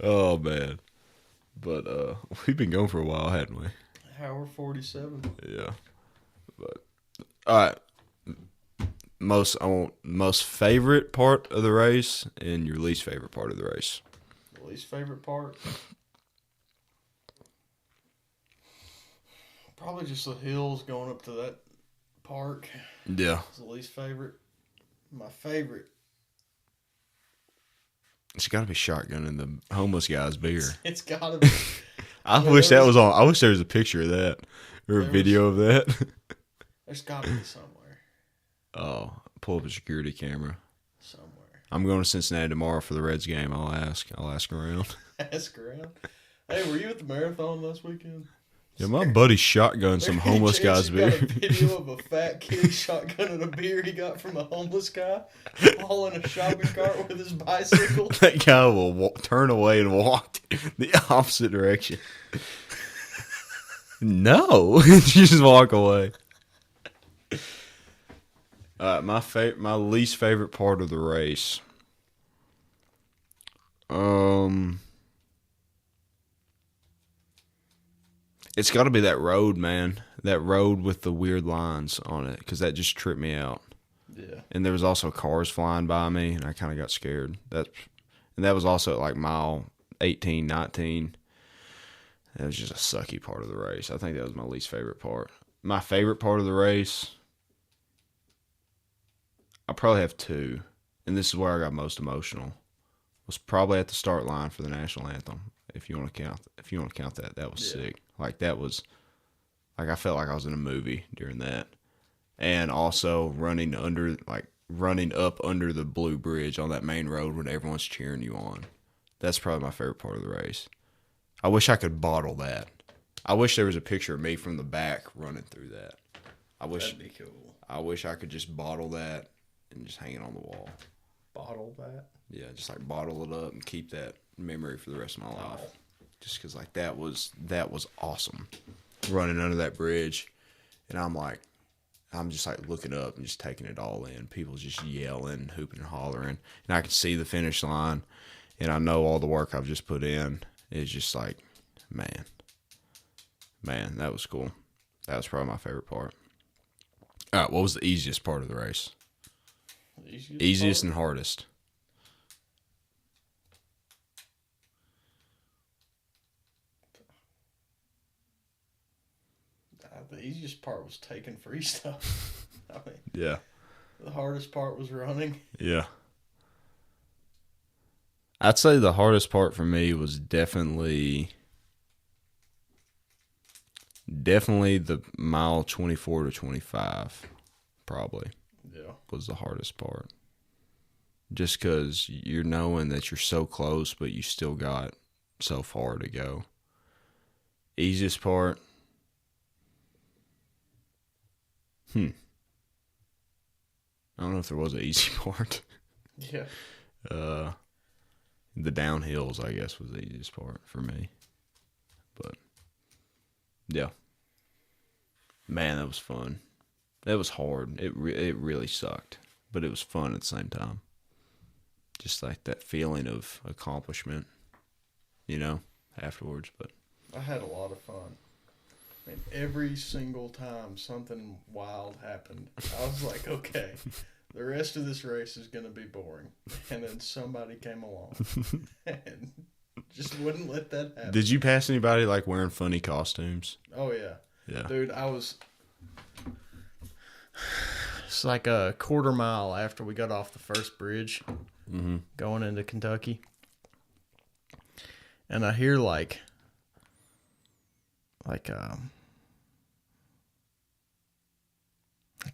Oh, man. But we've been going for a while, hadn't we? Hour 47. Yeah. But all right. Most favorite part of the race and your least favorite part of the race. The least favorite part? Probably just the hills going up to that park. Yeah. It's the least favorite. My favorite. It's got to be shotgunning the homeless guy's beer. It's got to be. I wish that was on. I wish there was a picture of that or a video of that. There's got to be somewhere. Oh, pull up a security camera. Somewhere. I'm going to Cincinnati tomorrow for the Reds game. I'll ask around. Ask around. Hey, were you at the marathon last weekend? Yeah, my buddy shotgunned some homeless guy's beer. Got a video of a fat kid shotgunning a beer he got from a homeless guy, all in a shopping cart with his bicycle. That guy will turn away and walk the opposite direction. No, you just walk away. My least favorite part of the race. It's got to be that road, man. That road with the weird lines on it, because that just tripped me out. Yeah. And there was also cars flying by me, and I kind of got scared. That was also at like mile 18, 19. That was just a sucky part of the race. I think that was my least favorite part. My favorite part of the race, I probably have two, and this is where I got most emotional. Was probably at the start line for the national anthem. If you want to count that, that was sick. Like that was, like I felt like I was in a movie during that, and also running up under the blue bridge on that main road when everyone's cheering you on. That's probably my favorite part of the race. I wish I could bottle that. I wish there was a picture of me from the back running through that. That'd be cool. I wish I could just bottle that and just hang it on the wall. Bottle that? Yeah, just like bottle it up and keep that memory for the rest of my life. Just because like that was awesome. Running under that bridge, and I'm just like looking up and just taking it all in. People just yelling, hooping and hollering, and I can see the finish line, and I know all the work I've just put in. It's just like, man, that was cool. That was probably my favorite part. All right, what was the easiest part of the race? Easiest and hardest. The easiest part was taking free stuff. I mean, Yeah. The hardest part was running. Yeah. I'd say the hardest part for me was definitely the mile 24 to 25, probably. Yeah. Was the hardest part. Just because you're knowing that you're so close, but you still got so far to go. Easiest part. I don't know if there was an easy part. Yeah. The downhills, I guess, was the easiest part for me. But, yeah. Man, that was fun. That was hard. It really sucked. But it was fun at the same time. Just like that feeling of accomplishment, afterwards. But I had a lot of fun. I mean, every single time something wild happened, I was like, okay, the rest of this race is going to be boring. And then somebody came along and just wouldn't let that happen. did you pass anybody like wearing funny costumes? Oh, yeah. Yeah. Dude, it's like a quarter mile after we got off the first bridge going into Kentucky. And I hear like I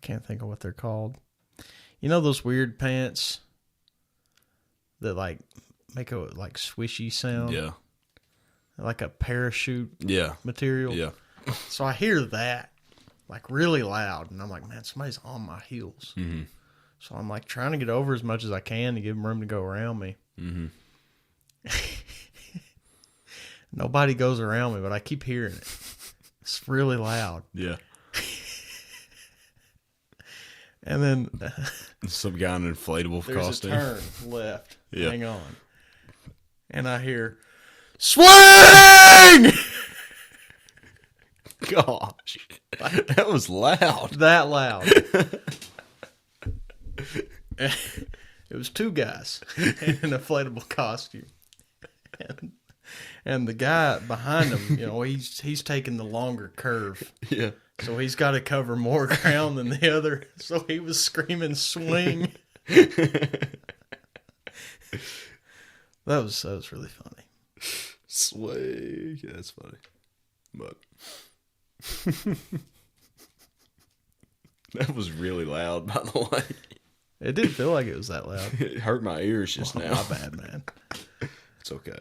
can't think of what they're called. You know those weird pants that like make a like swishy sound? Yeah. Like a parachute material? Yeah. So I hear that like really loud, and I'm like, man, somebody's on my heels. Mm-hmm. So I'm like trying to get over as much as I can to give them room to go around me. Mm-hmm. Nobody goes around me, but I keep hearing it. It's really loud. Yeah. And then some guy in an inflatable there's costume. a turn left. Yeah. Hang on. And I hear, swing! Gosh. That was loud. That loud. It was two guys in an inflatable costume. And the guy behind him, he's taking the longer curve. Yeah. So he's got to cover more ground than the other. So he was screaming, swing. That was really funny. Swing. Yeah, that's funny. But that was really loud, by the way. It didn't feel like it was that loud. It hurt my ears just now. My bad, man. It's okay.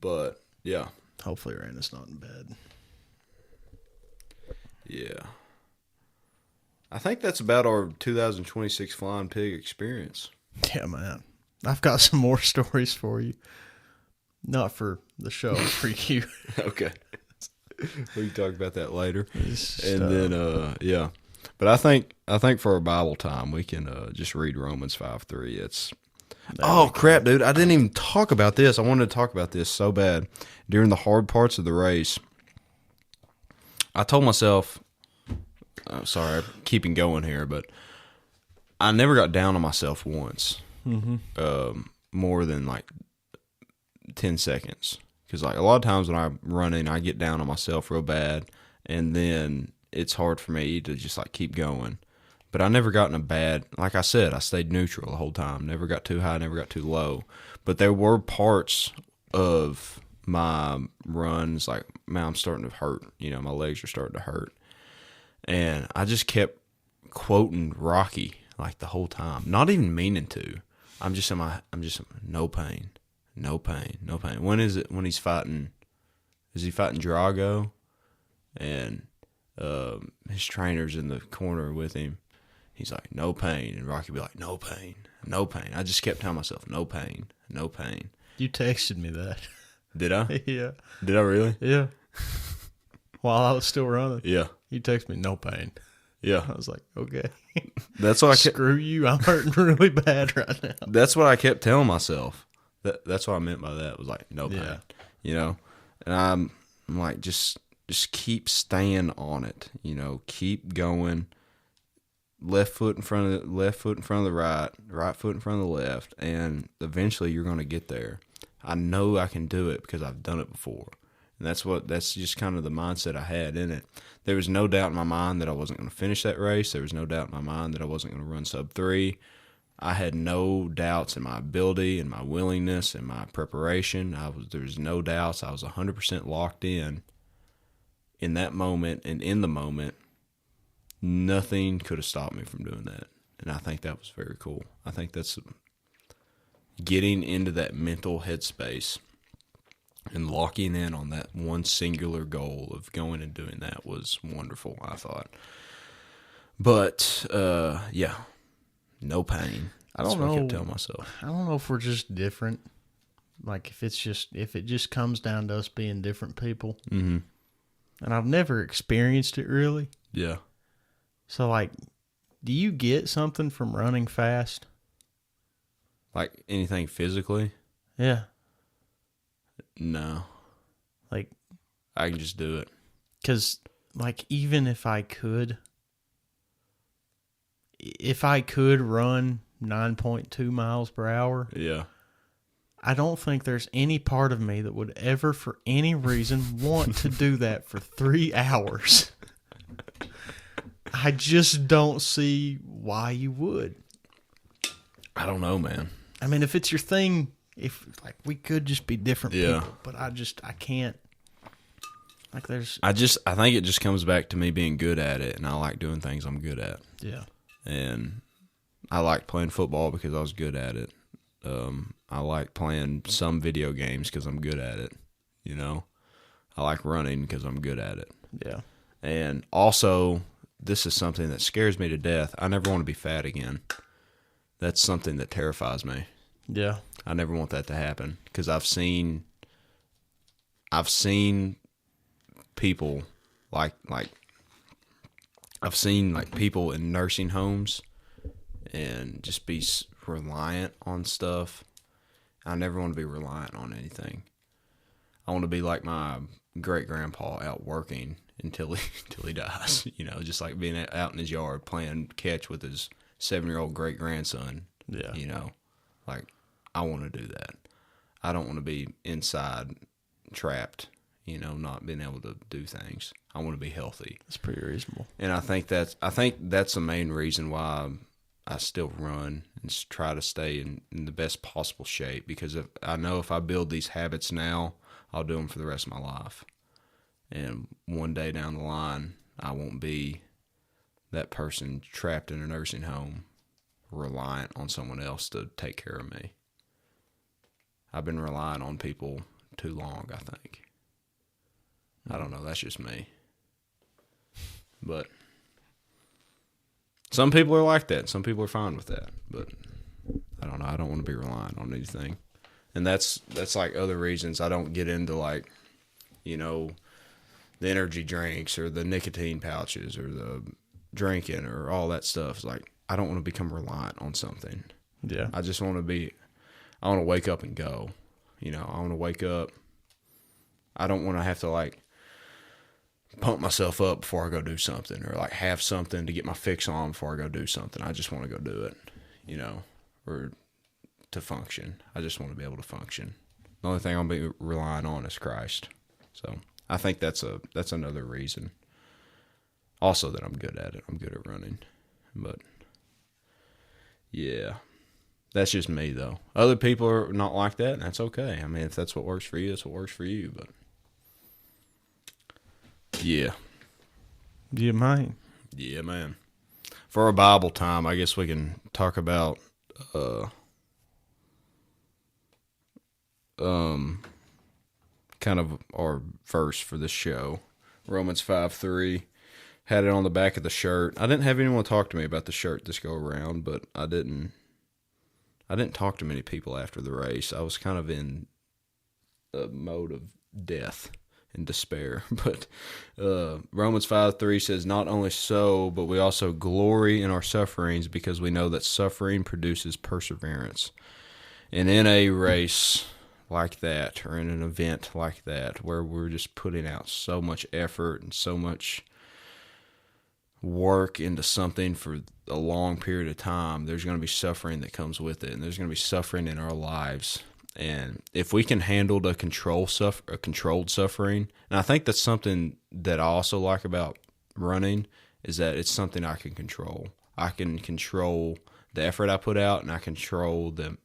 But, yeah. Hopefully Raina's not in bed. Yeah. I think that's about our 2026 Flying Pig experience. Yeah, man. I've got some more stories for you. Not for the show, for you. Okay. We can talk about that later. Just, And then, yeah. But I think for our Bible time, we can just read Romans 5:3. It's crap, dude! I didn't even talk about this. I wanted to talk about this so bad during the hard parts of the race. I told myself, sorry, I'm keeping going here, but I never got down on myself once, more than like 10 seconds. Because like a lot of times when I'm running, I get down on myself real bad, and then it's hard for me to just like keep going. But I never got in a bad, like I said, I stayed neutral the whole time. Never got too high, never got too low. But there were parts of my runs, like, man, I'm starting to hurt. You know, my legs are starting to hurt. And I just kept quoting Rocky like the whole time, not even meaning to. I'm just no pain, no pain, no pain. When is it? When he's fighting? Is he fighting Drago? And his trainer's in the corner with him. He's like, no pain, and Rocky be like, no pain, no pain. I just kept telling myself, no pain, no pain. You texted me that. Did I? Yeah. Did I really? Yeah. While I was still running. Yeah. You texted me, no pain. Yeah. I was like, okay. That's what I kept. Screw you. I'm hurting really bad right now. That's what I kept telling myself. That's what I meant by that. It was like, no pain. Yeah. You know? And I'm like, just keep staying on it. You know, keep going. Left foot in front of the right, right foot in front of the left, and eventually you're going to get there. I know I can do it because I've done it before. And that's just kind of the mindset I had in it. There was no doubt in my mind that I wasn't going to finish that race. There was no doubt in my mind that I wasn't going to run sub 3. I had no doubts in my ability and my willingness and my preparation. There was no doubts. I was 100% locked in that moment, and in the moment, nothing could have stopped me from doing that. And I think that was very cool. I think that's getting into that mental headspace and locking in on that one singular goal of going and doing that was wonderful, I thought. But, yeah, no pain. That's what I kept telling myself. I don't know if we're just different. Like, if it just comes down to us being different people. Mm-hmm. And I've never experienced it really. Yeah. So, like, do you get something from running fast? Like anything physically? Yeah. No. Like, I can just do it. Because, like, even if I could run 9.2 miles per hour, yeah, I don't think there's any part of me that would ever, for any reason, want to do that for 3 hours. I just don't see why you would. I don't know, man. I mean, if it's your thing, if like we could just be different people, but I can't. Like I think it just comes back to me being good at it, and I like doing things I'm good at. Yeah. And I liked playing football because I was good at it. I like playing some video games because I'm good at it. You know, I like running because I'm good at it. Yeah. And also, this is something that scares me to death. I never want to be fat again. That's something that terrifies me. Yeah. I never want that to happen because I've seen people I've seen people in nursing homes and just be reliant on stuff. I never want to be reliant on anything. I want to be like my great grandpa out working until he dies. You know, just like being out in his yard playing catch with his 7-year-old great grandson. Yeah. You know, like I want to do that. I don't want to be inside trapped, you know, not being able to do things. I want to be healthy. That's pretty reasonable. And I think that's the main reason why I still run and try to stay in the best possible shape, because I know if I build these habits now, I'll do them for the rest of my life. And one day down the line, I won't be that person trapped in a nursing home, reliant on someone else to take care of me. I've been relying on people too long, I think. I don't know. That's just me. But some people are like that. Some people are fine with that. But I don't know. I don't want to be relying on anything. And that's like other reasons I don't get into like, you know, the energy drinks or the nicotine pouches or the drinking or all that stuff. It's like, I don't want to become reliant on something. Yeah. I just want to I want to wake up and go. You know, I want to wake up. I don't want to have to like pump myself up before I go do something or like have something to get my fix on before I go do something. I just want to go do it, you know, or to function. I just want to be able to function. The only thing I'll be relying on is Christ. So I think that's another reason. Also that I'm good at it. I'm good at running. But yeah, that's just me though. Other people are not like that, and that's okay. I mean, if that's what works for you, that's what works for you. But yeah. Yeah, man. Yeah, man. For our Bible time, I guess we can talk about kind of our verse for this show. Romans 5:3. Had it on the back of the shirt. I didn't have anyone talk to me about the shirt this go around, but I didn't talk to many people after the race. I was kind of in a mode of death and despair. But Romans 5:3 says, "Not only so, but we also glory in our sufferings because we know that suffering produces perseverance." And in a race like that, or in an event like that, where we're just putting out so much effort and so much work into something for a long period of time, there's going to be suffering that comes with it, and there's going to be suffering in our lives. And if we can handle the controlled suffering, and I think that's something that I also like about running, is that it's something I can control. I can control the effort I put out, and I can kind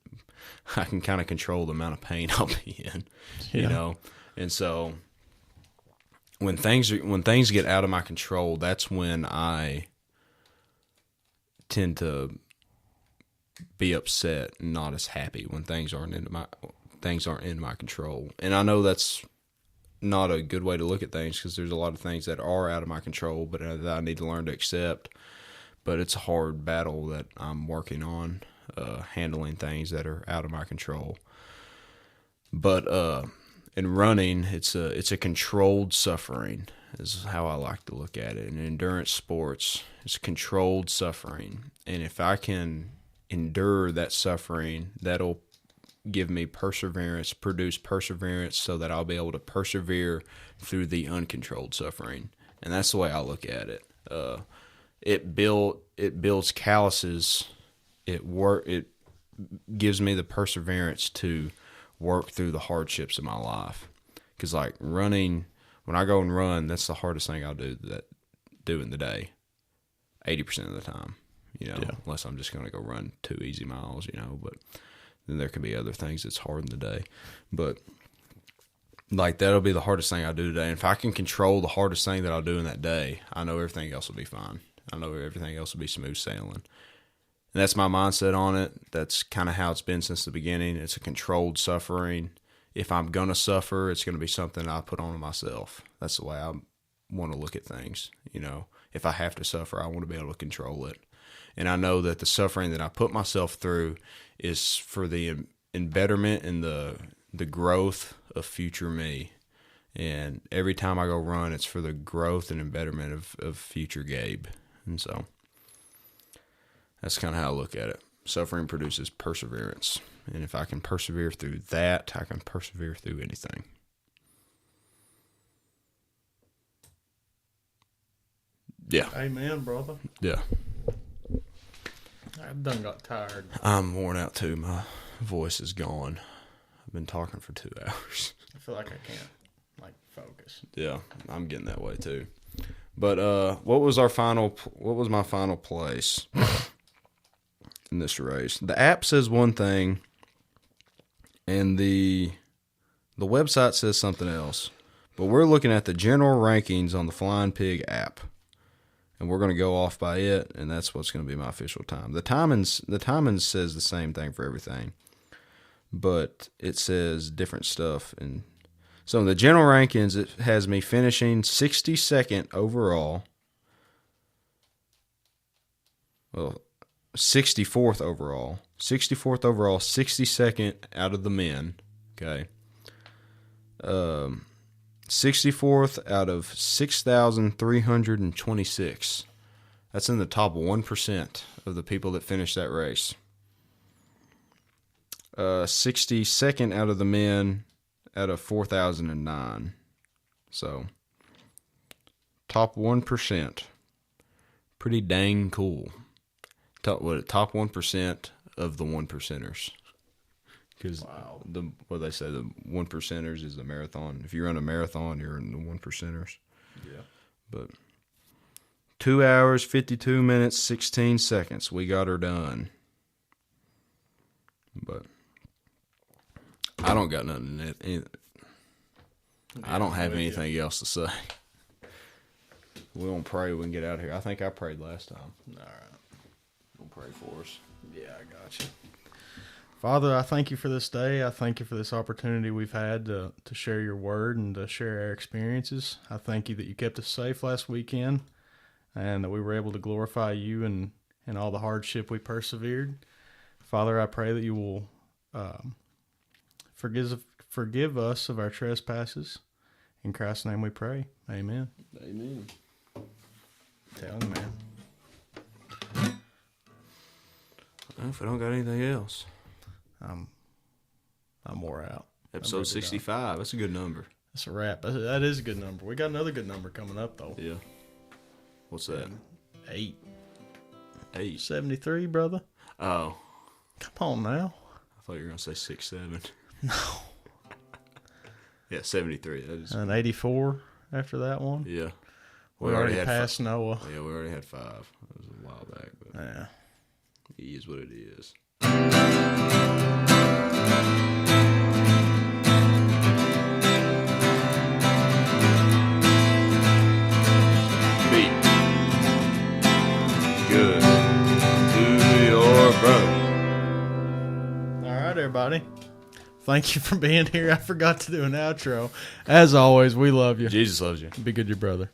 of control the amount of pain I'll be in, you know? And so when things get out of my control, that's when I tend to be upset and not as happy, when things aren't in my control. And I know that's not a good way to look at things, because there's a lot of things that are out of my control, but that I need to learn to accept. But it's a hard battle that I'm working on, handling things that are out of my control. But in running, it's a controlled suffering, is how I like to look at it. In endurance sports, it's controlled suffering. And if I can endure that suffering, that'll give me perseverance, produce perseverance, so that I'll be able to persevere through the uncontrolled suffering. And that's the way I look at it. It builds calluses. It gives me the perseverance to work through the hardships of my life. Because like running, when I go and run, that's the hardest thing I'll do in the day, 80% of the time. You know, unless I'm just going to go run 2 easy miles, you know, but then there could be other things that's hard in the day. But like, that'll be the hardest thing I do today. And if I can control the hardest thing that I'll do in that day, I know everything else will be fine. I know everything else will be smooth sailing. And that's my mindset on it. That's kind of how it's been since the beginning. It's a controlled suffering. If I'm going to suffer, it's going to be something I put on myself. That's the way I want to look at things. You know, if I have to suffer, I want to be able to control it. And I know that the suffering that I put myself through is for the embetterment and the growth of future me. And every time I go run, it's for the growth and embetterment of future Gabe. And so that's kind of how I look at it. Suffering produces perseverance. And if I can persevere through that, I can persevere through anything. Yeah. Amen, brother. Yeah. I done got tired. I'm worn out too. My voice is gone. I've been talking for 2 hours. I feel like I can't, focus. Yeah, I'm getting that way too. But what was my final place in this race? The app says one thing, and the website says something else. But we're looking at the general rankings on the Flying Pig app, and we're going to go off by it, and that's what's going to be my official time. The timing says the same thing for everything, but it says different stuff. And so in the general rankings, it has me finishing 62nd overall, well, 64th overall. 64th overall, 62nd out of the men. Okay. 64th out of 6,326. That's in the top 1% of the people that finished that race. 62nd out of the men out of 4,009. So, top 1%. Pretty dang cool. Top 1% of the 1%ers. Because what they say, the 1%ers is the marathon. If you run a marathon, you're in the 1%ers. Yeah. But 2 hours, 52 minutes, 16 seconds. We got her done. But I don't got nothing. I don't have anything else to say. We won't pray. We can get out of here. I think I prayed last time. All right. We'll pray for us. Yeah, I got you. Father, I thank you for this day. I thank you for this opportunity we've had to share your word and to share our experiences. I thank you that you kept us safe last weekend and that we were able to glorify you and all the hardship we persevered. Father, I pray that you will forgive us of our trespasses. In Christ's name we pray. Amen. Amen. Tell him, man. If I don't got anything else, I'm wore out. Episode 65. That's a good number. That's a wrap. That is a good number. We got another good number coming up, though. Yeah. What's that? 8. 8. 73, brother. Oh. Come on now. I thought you were going to say 6, 7. No. Yeah, 73. That is. And 84 after that one. Yeah. We already had passed Noah. Yeah, we already had 5. That was a while back. But Yeah. it is what it is. Be good to your brother. All right, everybody. Thank you for being here. I forgot to do an outro. As always, we love you. Jesus loves you. Be good to your brother.